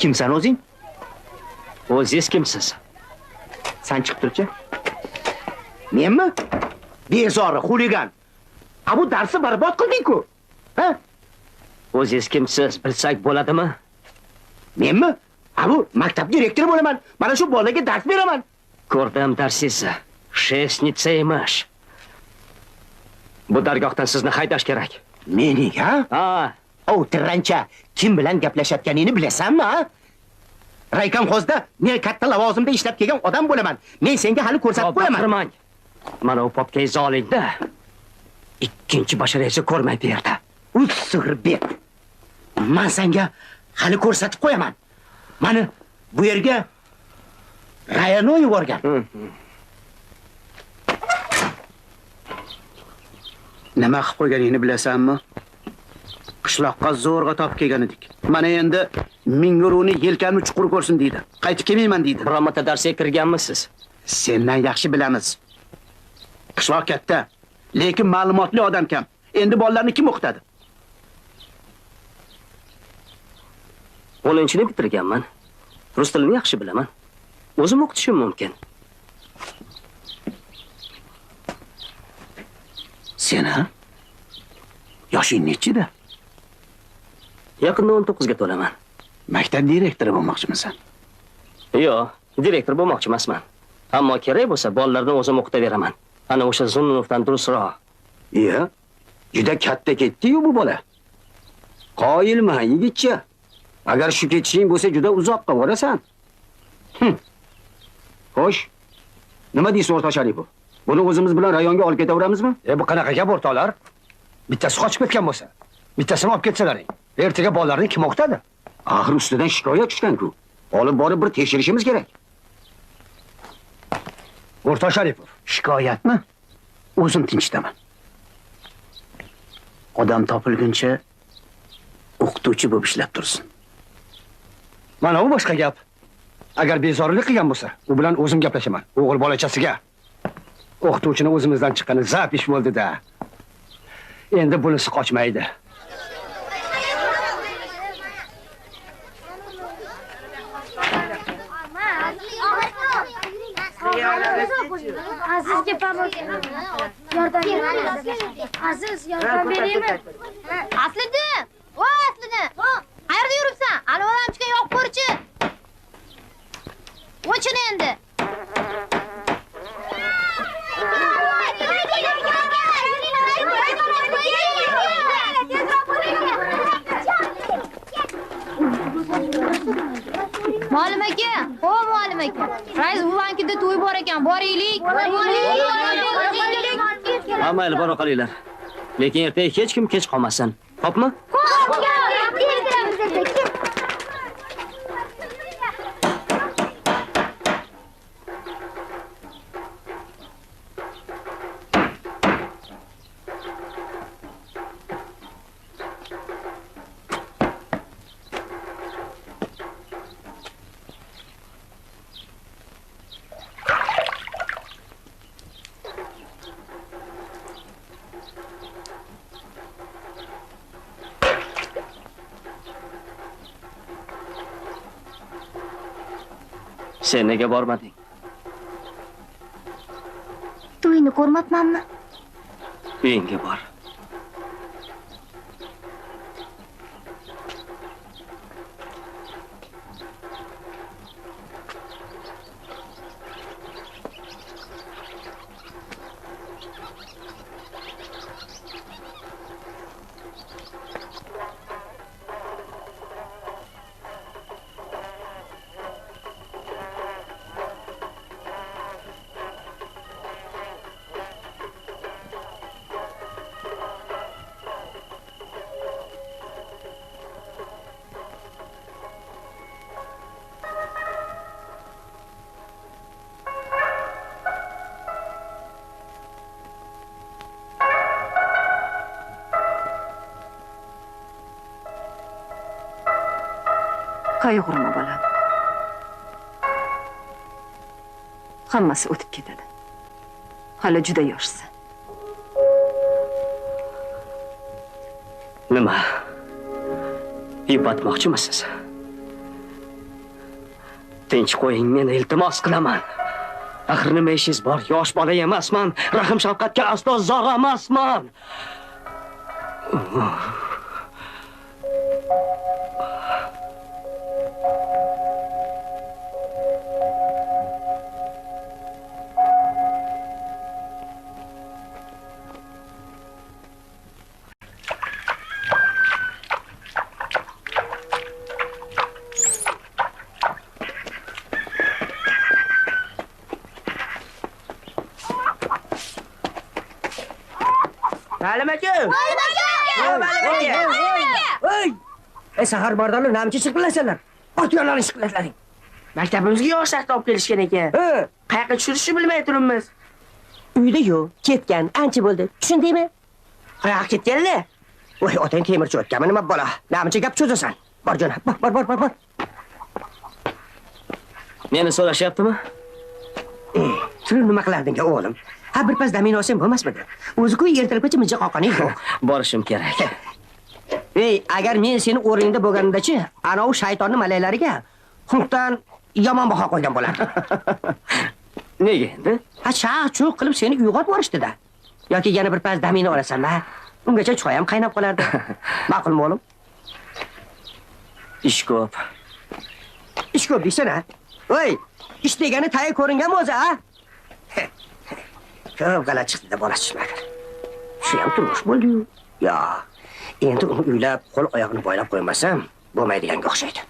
Kimsan o'zing? O'zingiz kimsiz? Sen chiqib turchi. Menmi? Bezori, xuligan. Bu darsni barbod qilding-ku. Ha? O'zingiz kimsiz? Bilsak bo'ladimi? Menmi? Bu maktab direktori bo'laman. Mana shu bolaga dars beraman. Ko'rdim darsingizni. Shesnitsa emish. Bu dargohdan sizni haydash kerak. Mening, ha? Ha. Tirrancha, kim bilan gaplashayotganingni bilasanmi, ha? Raykomxozda men katta lavozimda ishlab kelgan odam bo'laman. Men senga hali ko'rsatib qo'yaman. Mana u popkay zolingda ikkinchi basharasi ko'rmay berdi. Sig'irbek. Men senga hali ko'rsatib qo'yaman. Mana bu yerga rayonga yuborgan. Nima qilib qo'yganingni bilasanmi? Qishloqqa zo'rg'a topib kelgan edik. Mana endi Minguruni yelkamni chuqur ko'rsin deydi. Qaytib kelmayman deydi. Biror marta darsga kirganmisiz? Sendan yaxshi bilamiz. Qishloq katta. Lekin ma'lumotli odam kam. Endi bolalarni kim o'qitadi? 10-ni bitirganman. Rus tilini yaxshi bilaman. O'zim o'qitishim mumkin. Sen ha? Yoshing nechida? Yaqinda 19 ga to'laman. Maktab direktori bo'lmoqchimisan? Yo'q, direktor bo'lmoqchi emasman. Ammo kerak bo'lsa, bolalarni o'zim o'qitaveraman. Ana o'sha Zunnunovdan durustroq. Iya, juda katta ketdi-yu bu bola. Qoyilman, yigitcha. Agar shu ketishing bo'lsa, juda uzoqqa borasan. Xo'sh. Nima deysiz o'rtoq Sharipov? Buni o'zimiz bilan rayonga olib ketaveramizmi? Bu qanaqa gap o'rtoqlar? Bittasi qochib ketgan bo'lsa, bittasini olib ketsalaring. Ertaga bolalarni kim o'qitadi? Axir ustidan shikoyat tushgan-ku. Olib borib bir tekshirishimiz kerak. O'rtoq Sharipov, Shikoyatmi? O'zim tinchdaman. Odam topilguncha o'qituvchi bo'lib ishlab tursin. mana bu boshqa gap. Agar bezorilik qilgan bo'lsa, u bilan o'zim gaplashaman. O'g'il bolachasiga. O'qituvchini o'zimizdan chiqqani zap ish bo'ldi-da. Endi bunisi qochmaydi. Azizga pomoz. Yordam bering. Aziz, yordam beraymi? Asliddin! Voy Asliddin! Qayerda yuribsan? Ana olamchiga yo'q ko'rchi. O'chin endi. Muallim aka, muallim aka. Rais buvankida to'y bor ekan, boraylik. Ha, mayli, bora qolinglar. Lekin ertaga hech kim kech qolmasin. Xo'pmi? Sen nega bormading? To'yni ko'rmabmanmi? Uyingga bor. Qayg'urma bolam. Hammasi o'tib ketadi. Hali juda yoshsan. Nima? Yupatmoqchimisiz? Tinch qo'ying, meni iltimos qilaman. Axir nima ishingiz bor? Yosh bola emasman. Rahim shafqatga aslo zor emasman. Muallim aka! Voy! Sahar bordani namchi chiqlasanglar. Otyorlarni chiqlaslaring. Maktabimizga yoshlar olib kelishgan ekan. Qayoqqa tushirishni bilmay turibmiz. Uyda yo'q, ketgan, ancha bo'ldi. Tushundingmi? Qayoqqa ketganlar? Voy, otang temirchi o'tganmi nima bola? Namchi gap cho'zasan. Bor jo'na, bor. Meni so'rashyaptimi? Sen nima qilarding o'g'lim? Ha, birpas damin olsam bo'lmasmidi? O'zi-ku ertalabgacha mijja qoqqaning yo'q. Borishim kerak. Ey, agar men seni o'rningda bo'lganimda-chi, ana u shaytonni malaylariga xunqdan yomon baho qo'ygan bo'lardim. Nega endi? Ha, chaq-chuq qilib seni uyg'otib yuborishdi-da. Yoki yana birpas damini olasan-da. Ungacha choy ham qaynab qolardi. Ma'qulmi o'g'lim? Ish ko'p. Ish ko'p deysan-a? Voy, ish degani tayyor ko'ringanmi o'zi, a? Ko'p g'alati chiqdi-da bola chiqmadi. Shu ham turmush bo'ldi-yu. Yo, endi uni uylab, qo'l oyog'ini boylab qo'ymasam, bo'lmaydiganga o'xshaydi.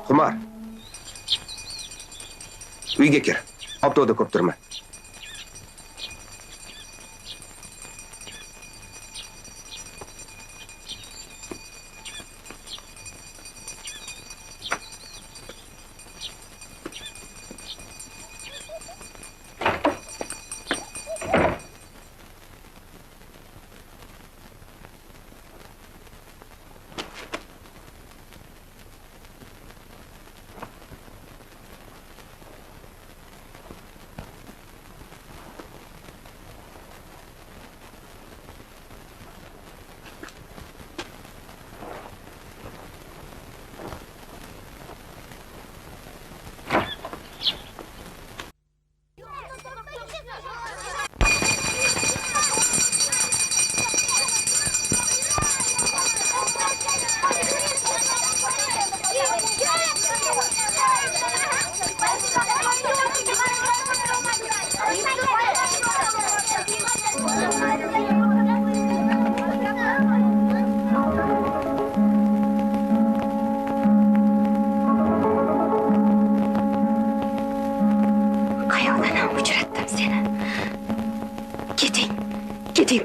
Xumar. Uyga kir. Obto'da ko'p turma.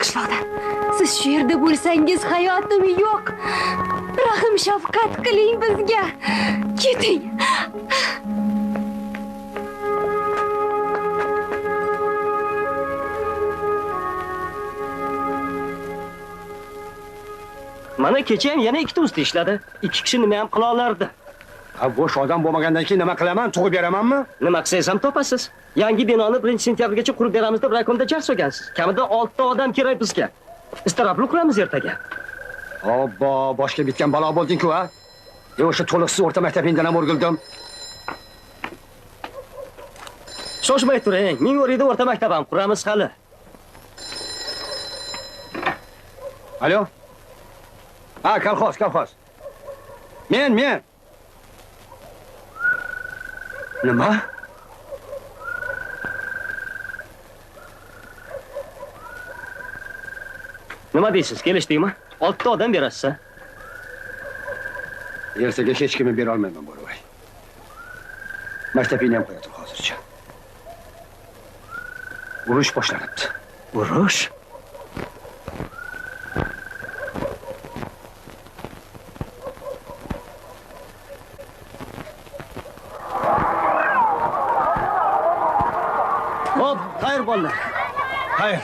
qishloqda. Siz shu yerda bo'lsangiz hayotim yo'q. Rahim shafqat qiling bizga. Keting. Mana kecha ham yana ikkita usta ishladi. Ikki kishi nima ham qila olardi. Ha, bo'sh odam bo'lmagandan keyin nima qilaman? Tug'ib beramanmi? Nima qilsangiz ham topasiz. Yangi binoni 1-sentyabrgacha qurib beramiz deb raykomda jar so'gansiz. Kamida 6 ta odam kerak bizga. Istarobli quramiz ertaga. Obbo, boshga bitgan balo bo'lding-ku, ha? O'sha to'liqsiz o'rta maktabingdan ham o'rgildim. Shoshmay turing. Ming o'rida o'rta maktab ham quramiz hali. Alo? Ha, kolxoz. Men. Nima? Nima deysiz? Kelishdingmi? 6 ta odam berasiz. Ertaga hech kimni bera olmayman, Bo'rvoy. Maktabingni ham qo'yadim hozircha. Urush boshlanibdi. Urush? Hop, xayr bolalar. Xayr.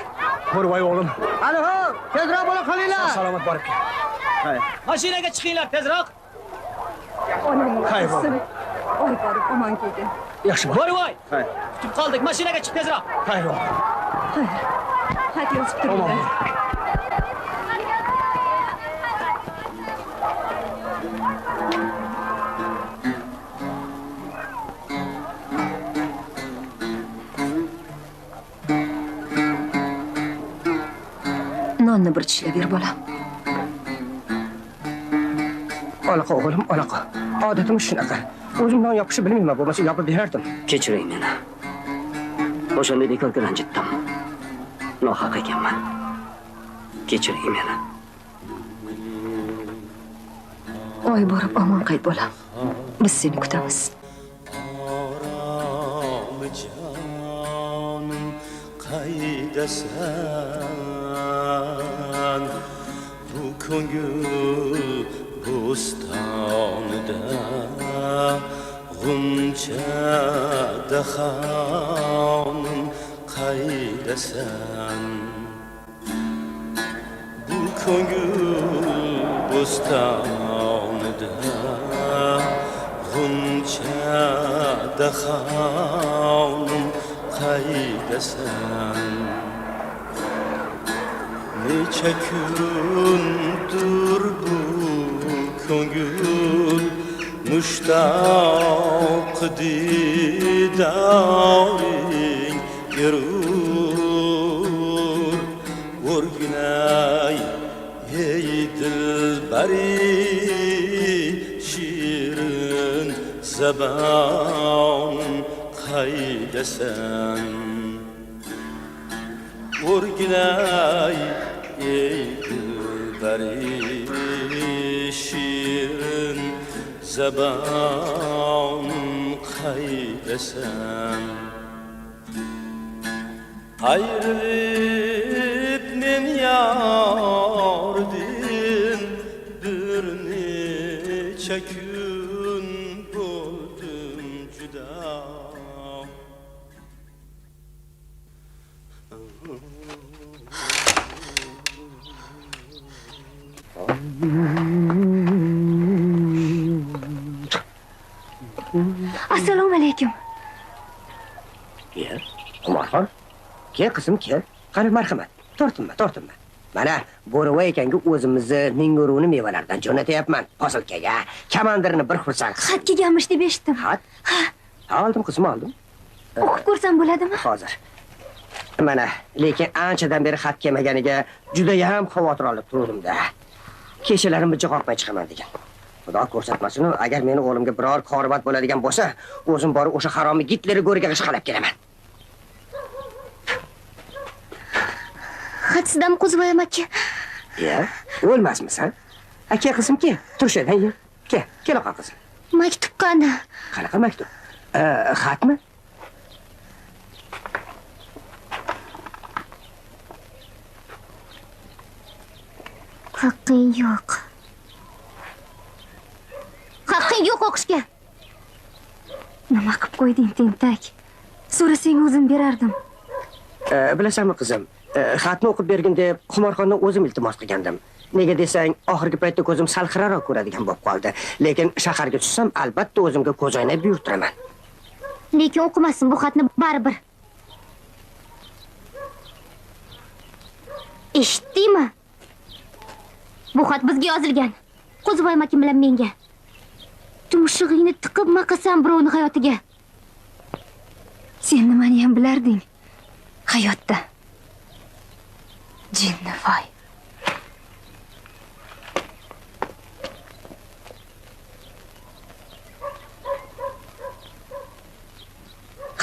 Bo'rvoy o'g'lim. Alo, tezroq bo'la qolinglar. Salomat borib kel. Xayr. Mashinaga chiqinglar tezroq. Xayr bo'lsin. Oy, borib omon keldi. Yaxshi bo'l. Bo'rvoy. Xayr. Kutib qoldik. Mashinaga chiq tezroq. Xayr o'g'lim. Hadi yozib turinglar. Nonni bir tishlab ber, bolam. Olaqa o'g'lim, olaqa. Odatim shunaqa. O'zim non yopishni bilmayman, bo'lmasa yopib berardim. Kechiring meni. O'shanda bekorga ranjitdim. Nohaq ekanman. Kechiring meni. Oy borib omon qayt bolam. Biz seni kutamiz. Qaydasan bu ko'ngil bo'stonida g'uncha dahonim qaydasan bu ko'ngil bo'stonida g'uncha dahonim qaydasan necha kundir bu ko'ngil mushtoq didoring yurur o'rginay ey dilbari shirin zabon qaydasan o'rginay ey dilbari shirin zabon qaydasan ayrılıp men yordin bir necha kun bo'ldim juda Assalomu alaykum. Kel, Umarxon. Kel qizim, kel. Qani marhamat. Tortinma. Mana bo'rivoy ekanga o'zimizning guruni mevalardan jo'natyapman. Posilkaga kamandirni bir xursand. Xat kelganmish deb eshitdim. Xat? Ha, oldim qizim, oldim. O'qib ko'rsam bo'ladimi? Hozir. Mana, lekin anchadan beri xat kelmaganiga juda ham xavotir olib turdim-da. Kechalarim bicha qoqmay chiqaman degan. Xudo ko'rsatmasin, agar meni o'g'limga biror koribat bo'ladigan bo'lsa, o'zim borib o'sha haromi Gitlerni go'riga g'ishqalab kelaman. Xat sizdan Qo'ziboyam aka. Ya, o'lmasmisan? Aka qizim, kel, turishadan ye. Kel oqa qizim. Maktub qani? Qanaqa maktub? Xatmi? Haqqing yo'q. Haqqing yo'q o'qishga. Nima qilib qo'yding, tentak? So'rasang o'zim berardim. Bilasanmi qizim? Xatni o'qib bergin deb Xumarxondan o'zim iltimos qilgandim. Nega desang, oxirgi paytda ko'zim sal xiraroq ko'radigan bo'lib qoldi. Lekin shaharga tushsam, albatta o'zimga ko'z o'ynab buyurtiraman. Lekin o'qimasin bu xatni baribir. Eshitdingmi? Bu xat bizga yozilgan. Qo'ziboy akim bilan menga. Tumshug'ingni tiqib maqasam birovni hayotiga. Sen nimani ham bilarding? Hayotda. Jinnivoy.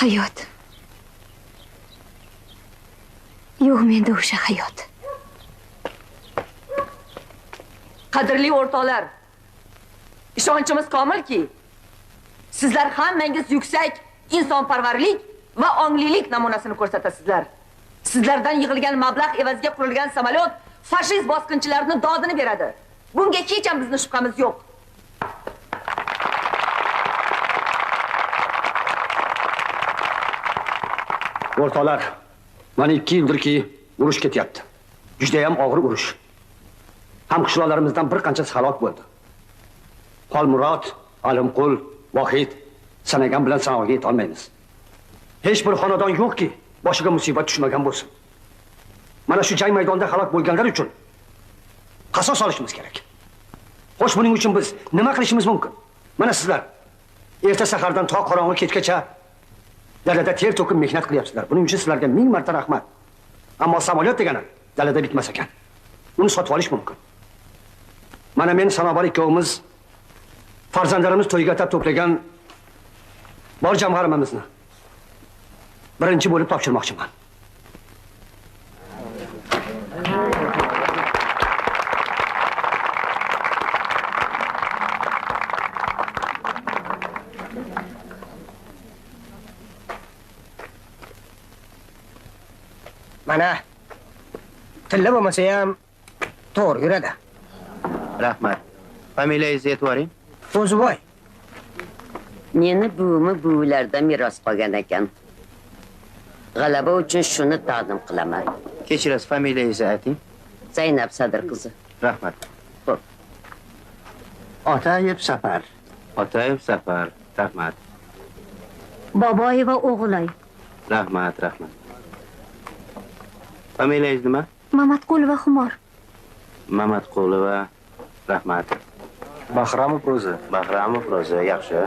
Hayot. Yo'q menda o'sha hayot. Qadrli o'rtoqlar, ishonchimiz komilki, sizlar hammangiz yuksak insonparvarlik va onglilik namunasini ko'rsatasizlar. Sizlardan yig'ilgan mablag' evaziga qurilgan samolyot fashist bosqinchilarning dodini beradi. Bunga hech ham bizning shubhamiz yo'q. O'rtoqlar, mana 2 yildirki urush ketyapti. Juda ham og'ir urush. Hamqishloqlarimizdan bir qanchasi halok bo'ldi. Xolmurod, Alimqul, Vohid sanagan bilan sanoqga yeta olmaymiz. Hech bir xonadon yo'qki boshiga musibat tushmagan bo'lsin. Mana shu jang maydonida halok bo'lganlar uchun qasos olishimiz kerak. Xo'sh, buning uchun biz nima qilishimiz mumkin? Mana sizlar erta sahardan to qorong'i kechgacha dalada ter to'kib mehnat qilyapsizlar. Buning uchun sizlarga 1000 marta rahmat. Ammo samolyot degani dalada bitmas ekan. Uni sotib olish mumkin. Mana men Sanobar ikkovimiz farzandlarimiz to'yiga atab to'plagan bor jamg'armamizni birinchi bo'lib topshirmoqchiman. Mana tilla bo'lmasa ham to'g'ri yuradi. Rahmat. Familiyangizni aytib yuboring. O'ziboy. Meni buvimni buvilardan meros qolgan ekan. G'alaba uchun shuni taqdim qilaman. Kechirasiz, familiyangizni ayting. Zaynab Sadir qizi. Rahmat. Xo'p. Otayev Safar. Otayev Safar. Rahmat. Boboyeva o'g'ilay. Rahmat. Familiyangiz nima? Mamatqulova Xumor. Mamatqulova. Rahmat. Bahramov Ro'za. Bahramov Ro'za, yaxshi.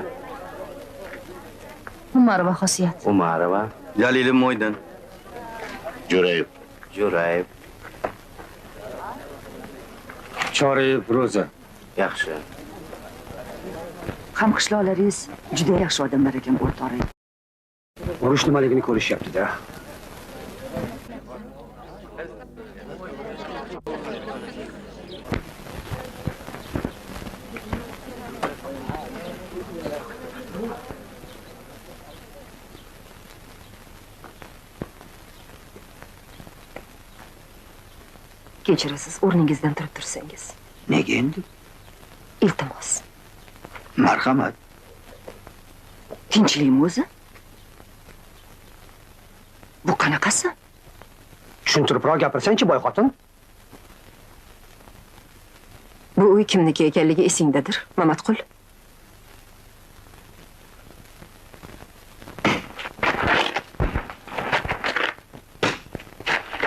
Umarova Xosiyat. Umarova. Jalilov Mo'ydin. Jo'rayev. Choriyev Ro'za. Yaxshi. Hamqishloqlaringiz juda yaxshi odamlar ekan, o'rtoqlar. Urush nimaligini ko'rishyapti-da. Kechirasiz, o'rningizdan turib tursangiz. Nega endi? Iltimos. Marhamat. Tinchlikmi o'zi? Bu qanaqasi? Tushuntiribroq gapirsang-chi, boy xotin. Bu uy kimniki ekanligi esingdadir, Mamatqul.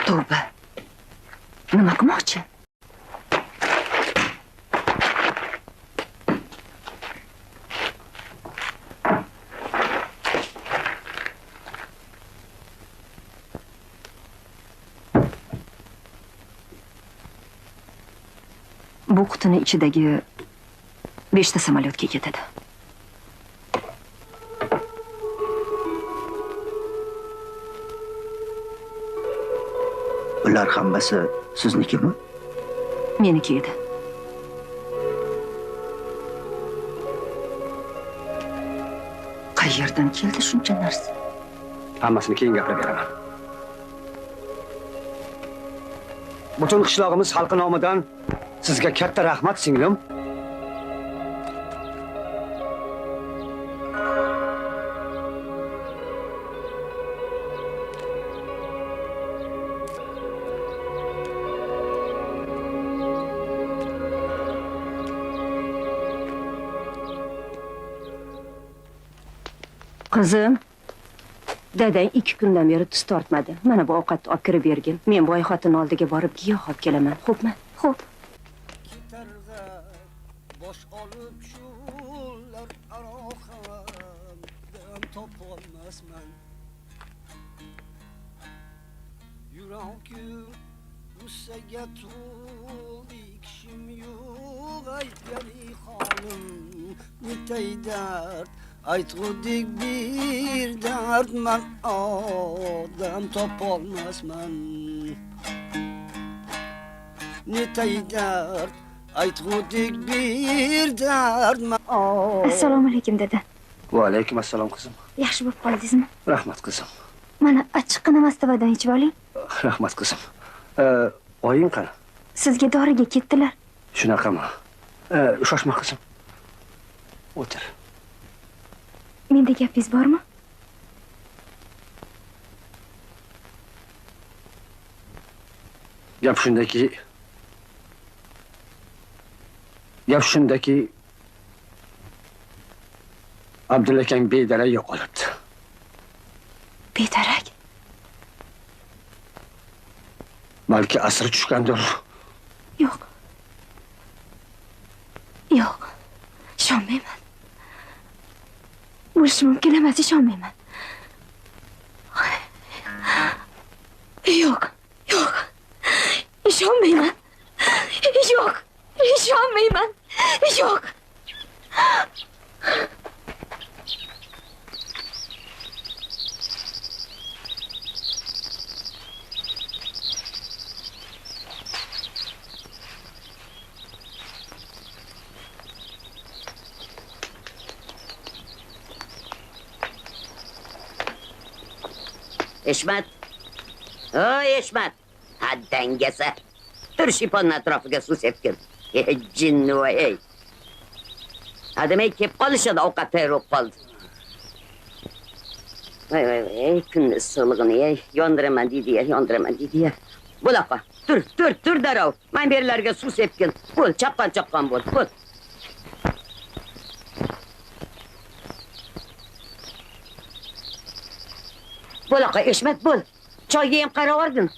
Tavba. Nima qilmoqchi? Bu qutini ichidagi 5 ta samolyotga ketadi. Ular hammasi siznikimi? Meniki edi. Qayerdan keldi shuncha narsa? Hammasini keyin gapirib beraman. Butun qishlog'imiz xalqi nomidan sizga katta rahmat, singlim. Qizim, dadang 2 kundan beri tuz tortmadi. Mana bu ovqatni olib kirib bergin. Men boy xotin oldiga borib giyoh olib kelaman. Xo'pmi? Xo'p. Bosh olib shular aroqamdan topolmasman. Yurak g'ussaga to'ldi, kishim yo'q, aytgani holim netay dard. Aytgudek bir dard, man odam topolmasman. Netay dard, aytgudek bir dard, man. Assalomu alaykum dada. Va alaykum assalom qizim. Yaxshi bo'lib qoldingizmi? Rahmat qizim. Mana achchiqqina mastavadan ichib oling. Rahmat qizim. Oying qani? Sizga doriga ketdilar. Shunaqami? Shoshma qizim. O'tir. Menda gapingiz bormi? Gap shundaki, Abdulla akang bedarak yo'qolibdi. Bedarak? Balki asri tushgandir. Yo'q. Yo'q. Ishonmayman. Bo'lishi mumkin emas, ishonmayman. Yo'q. Yo'q. Ishonmayman. Yo'q. Ishonmayman. Yo'q. Eshmat. Oy, Eshmat. Haddangasa. Tur shiponni atrofiga suv sepgin. Jinni voy, ey. Adamay kelib qolishadi, ovqat tayyor bo'lib qoldi. Voy, ey, kunni issiqligini, ey, yondiraman deydi-ya, yondiraman deydi-ya. Bo'laqa, tur darov. Men berlarga suv sepgin. Bo'l, chaqqan bo'l, bo'l. Bo'laqa, Eshmat, bo'l. Choyga ham qarab o'rgin.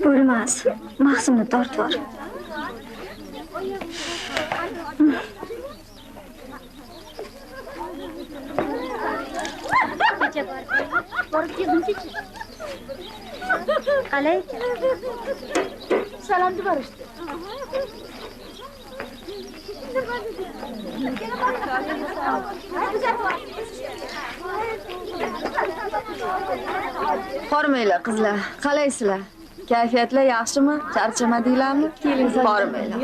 Bo'lmas. Mahsumni tortib yubor. Borib keldim-chi. Qalay ekan? Salomni berishdi. Bormaylar qizlar. Qalaysizlar? Kayfiyatlar yaxshimi? Charchamadinglarmi? Bormaylar.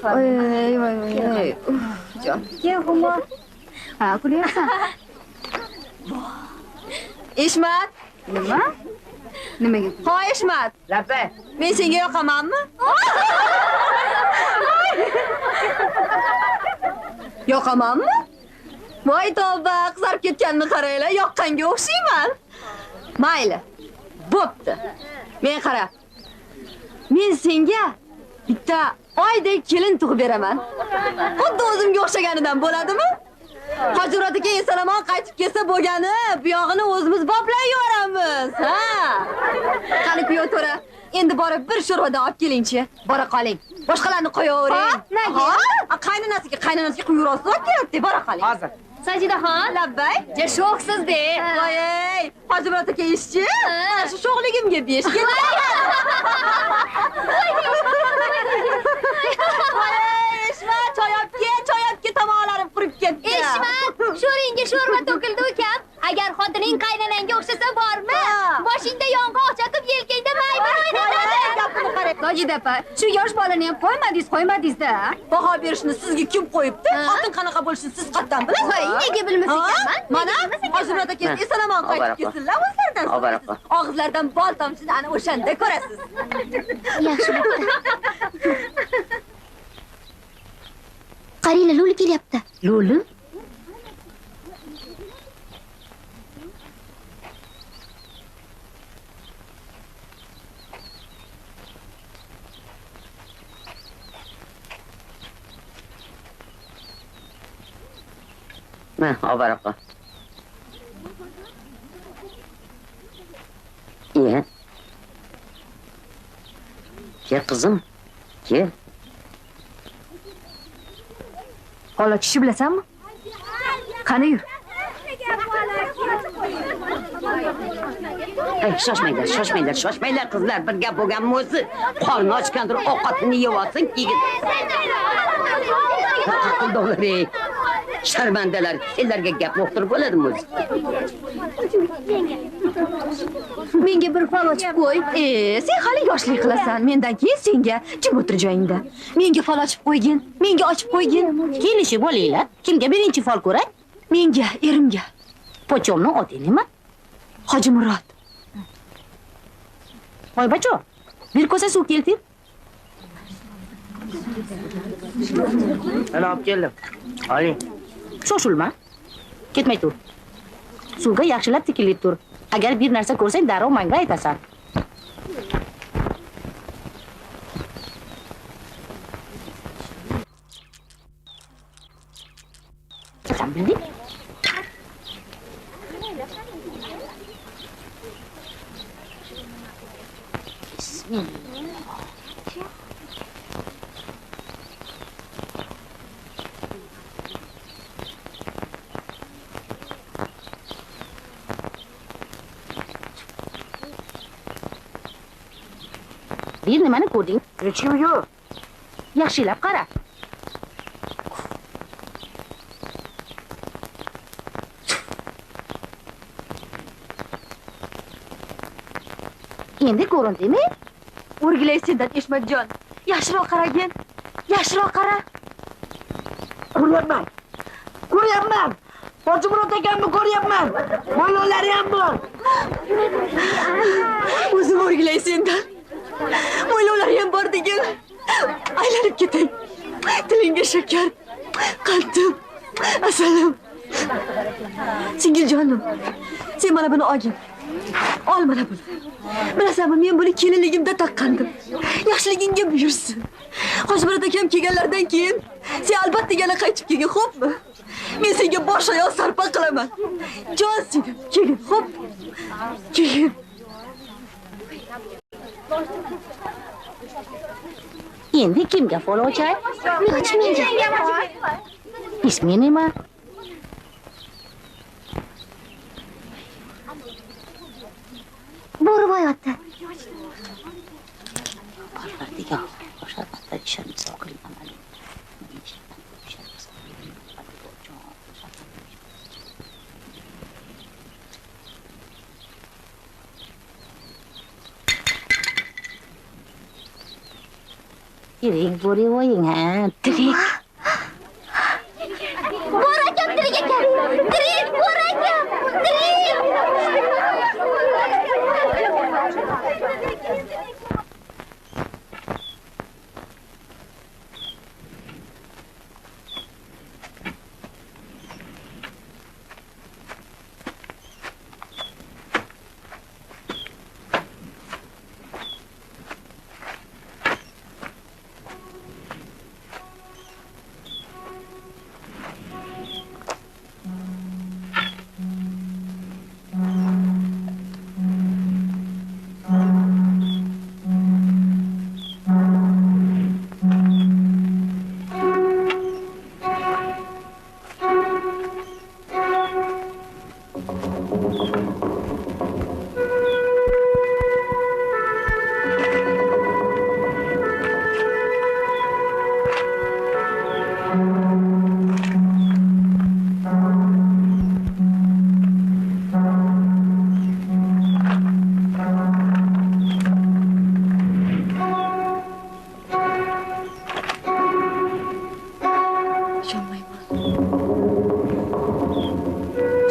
Voy. Jon. Kel, Humo. Ha, kulyapsan. Eshmat. Nima? Nimaga? Ha, Eshmat. Lapa. Men senga yoqamanmi? Yoqamanmi? Voy tavba, qizarib ketganini qaranglar, yoqqanga o'xshayman. Mayli. Bo'pti. Men qara. Men senga bitta oydek kelin tug'ib beraman. Xuddi o'zimga o'xshaganidan bo'ladimi? Hojirot aka eson-omon qaytib kelsa bo'lgani, bu yog'ini o'zimiz boplayib yuboramiz. Ha? Qani kuyov to'ra, endi borib bir sho'rvadan olib keling-chi. Bora qoling. Boshqalarni qo'yavering. Nega? Qaynonasiga quyurasiz kerak-da, bora qoling. Hozir. Sajidaxon, labbay. Ja sho'xsiz-de. Voy, Hojirot aka ishchi. Mana shu sho'xligimga besh keldi. Choy olib kel, tomoqlarim qurib ketdi. Eshmat, sho'ringga sho'rva to'kildi ukam. Agar xotining qaynonangga o'xshasa bormi? Boshingda yong'oq chaqib, yelkangda maymun o'ynatadi. Sajida opa, shu yosh bolani ham qo'ymadingiz-da. Baho berishni sizga kim qo'yibdi? Xotin qanaqa bo'lishini siz qatdan bilasiz? Voy, nega bilmas ekanman? Mana, Hojirot aka eson-omon qaytib kelsinlar, o'zlaridan so'raysiz. Og'izlardan bol tomchini ana o'shanda ko'rasiz. Yaxshi bo'pti. Qaranglar, Luli kelyapti. Luli? Ma, obaraqa. Iya. Kel qizim. Kel. Xola kishi bilasanmi? Qani yur. Shoshmanglar qizlar, bir gap bo'lganmi o'zi? Qorni ochgandir, ovqatini yeb olsin, yigit. Qildoqlar, sharmandalar, senlarga gap o'qtirib bo'ladimi o'zi? Menga bir fol ochib qo'y. Sen hali yoshlik qilasan. Mendan keyin senga jim o'tir joyingda. Menga fol ochib qo'ygin. Menga ochib qo'ygin. Kelishib bo'linglar. Kimga birinchi fol ko'ray? Menga, erimga. Pochomni oti nima? Hoji Murod. Voy bacho, bir kosa suv keltir. Ana olib keldim. Oling. Shoshilma. Ketmay tur. Suvga yaxshilab tikilib tur. Agar bir narsa ko'rsang, darrov menga aytasan. qachon bilding? Bir nimani ko'rding? Hech kim yo'q. Yaxshilab qara. Endi ko'rindimi? O'rgilaysendan Eshmatjon. Yaxshiroq qaragin. Yaxshiroq qara. Ko'ryapman. Ko'ryapman. Hoji Murod akamni ko'ryapman. Mo'ylovlari ham bor. O'zim o'rgilaysendan. Mo'ylovlari ham bor degan. Aylanib ketay. Tilingga shakar, qantim, asalim. Singiljonim, sen mana buni olgin. Ol mana buni. Bilasanmi, men buni kelinligimda taqqandim. Yaxshiligingga buyursin. Hoji Murod akam kelganlardan keyin sen albatta yana qaytib kelgin, xo'pmi? Men senga bosh oyoq sarpo qilaman. Jon senim, kelin, xo'p? Kelin. Endi kimga fol ochay? Menga. Ismi nima? Bu rivoyatda. Parvardigor, o'sha albatta ishimiz qilaman. Tirik bu rivoying ha, tirik. Bor akam tirik ekan. Tirik, bor akam. Tirik.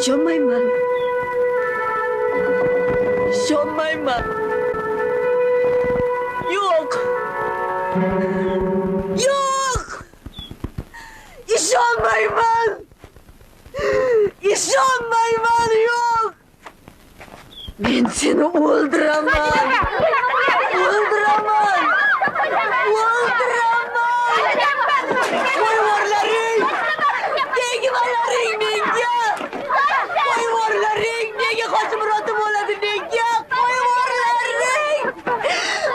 Ishonmayman. Ishonmayman. Yo'q. Yo'q. Ishonmayman. Ishonmayman, yo'q. Men seni o'ldiraman. O'ldiraman. O'ldiraman. Qo'yvorlaring. Tegmalaring menga. Qo'yvorlaring. Nega Hoji Murodov bo'ladi nega? Qo'yvorlaring.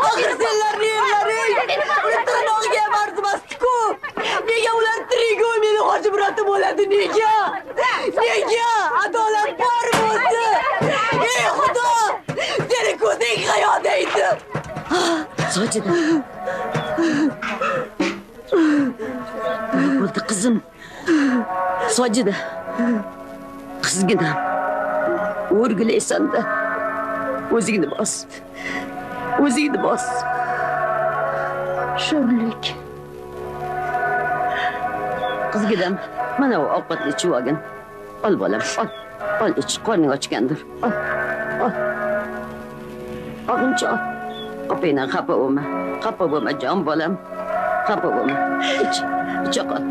Axir senlarni yerlaring. Uni tirnog'iga ham arzimasdi-ku. Nega ular tirigu meni Hoji Murodov bo'ladi nega? Nega? Adolat bormi o'zi? Ey Xudo! Seni ko'zing hayo deydi. Sojida. Nima bo'ldi qizim? Sojida. Qizginam. O'rgilaysan-da. O'zingni bos. O'zingni bos. Sho'rlik. Qizginam, mana u ovqatni ichib olgin. Ol bolam, ol. Ol ich, qorning ochgandir. Ol. Ol. Og'incha ol. Opangdan xafa bo'lma. Xafa bo'lma jon bolam. Xafa bo'lma. Ich qol.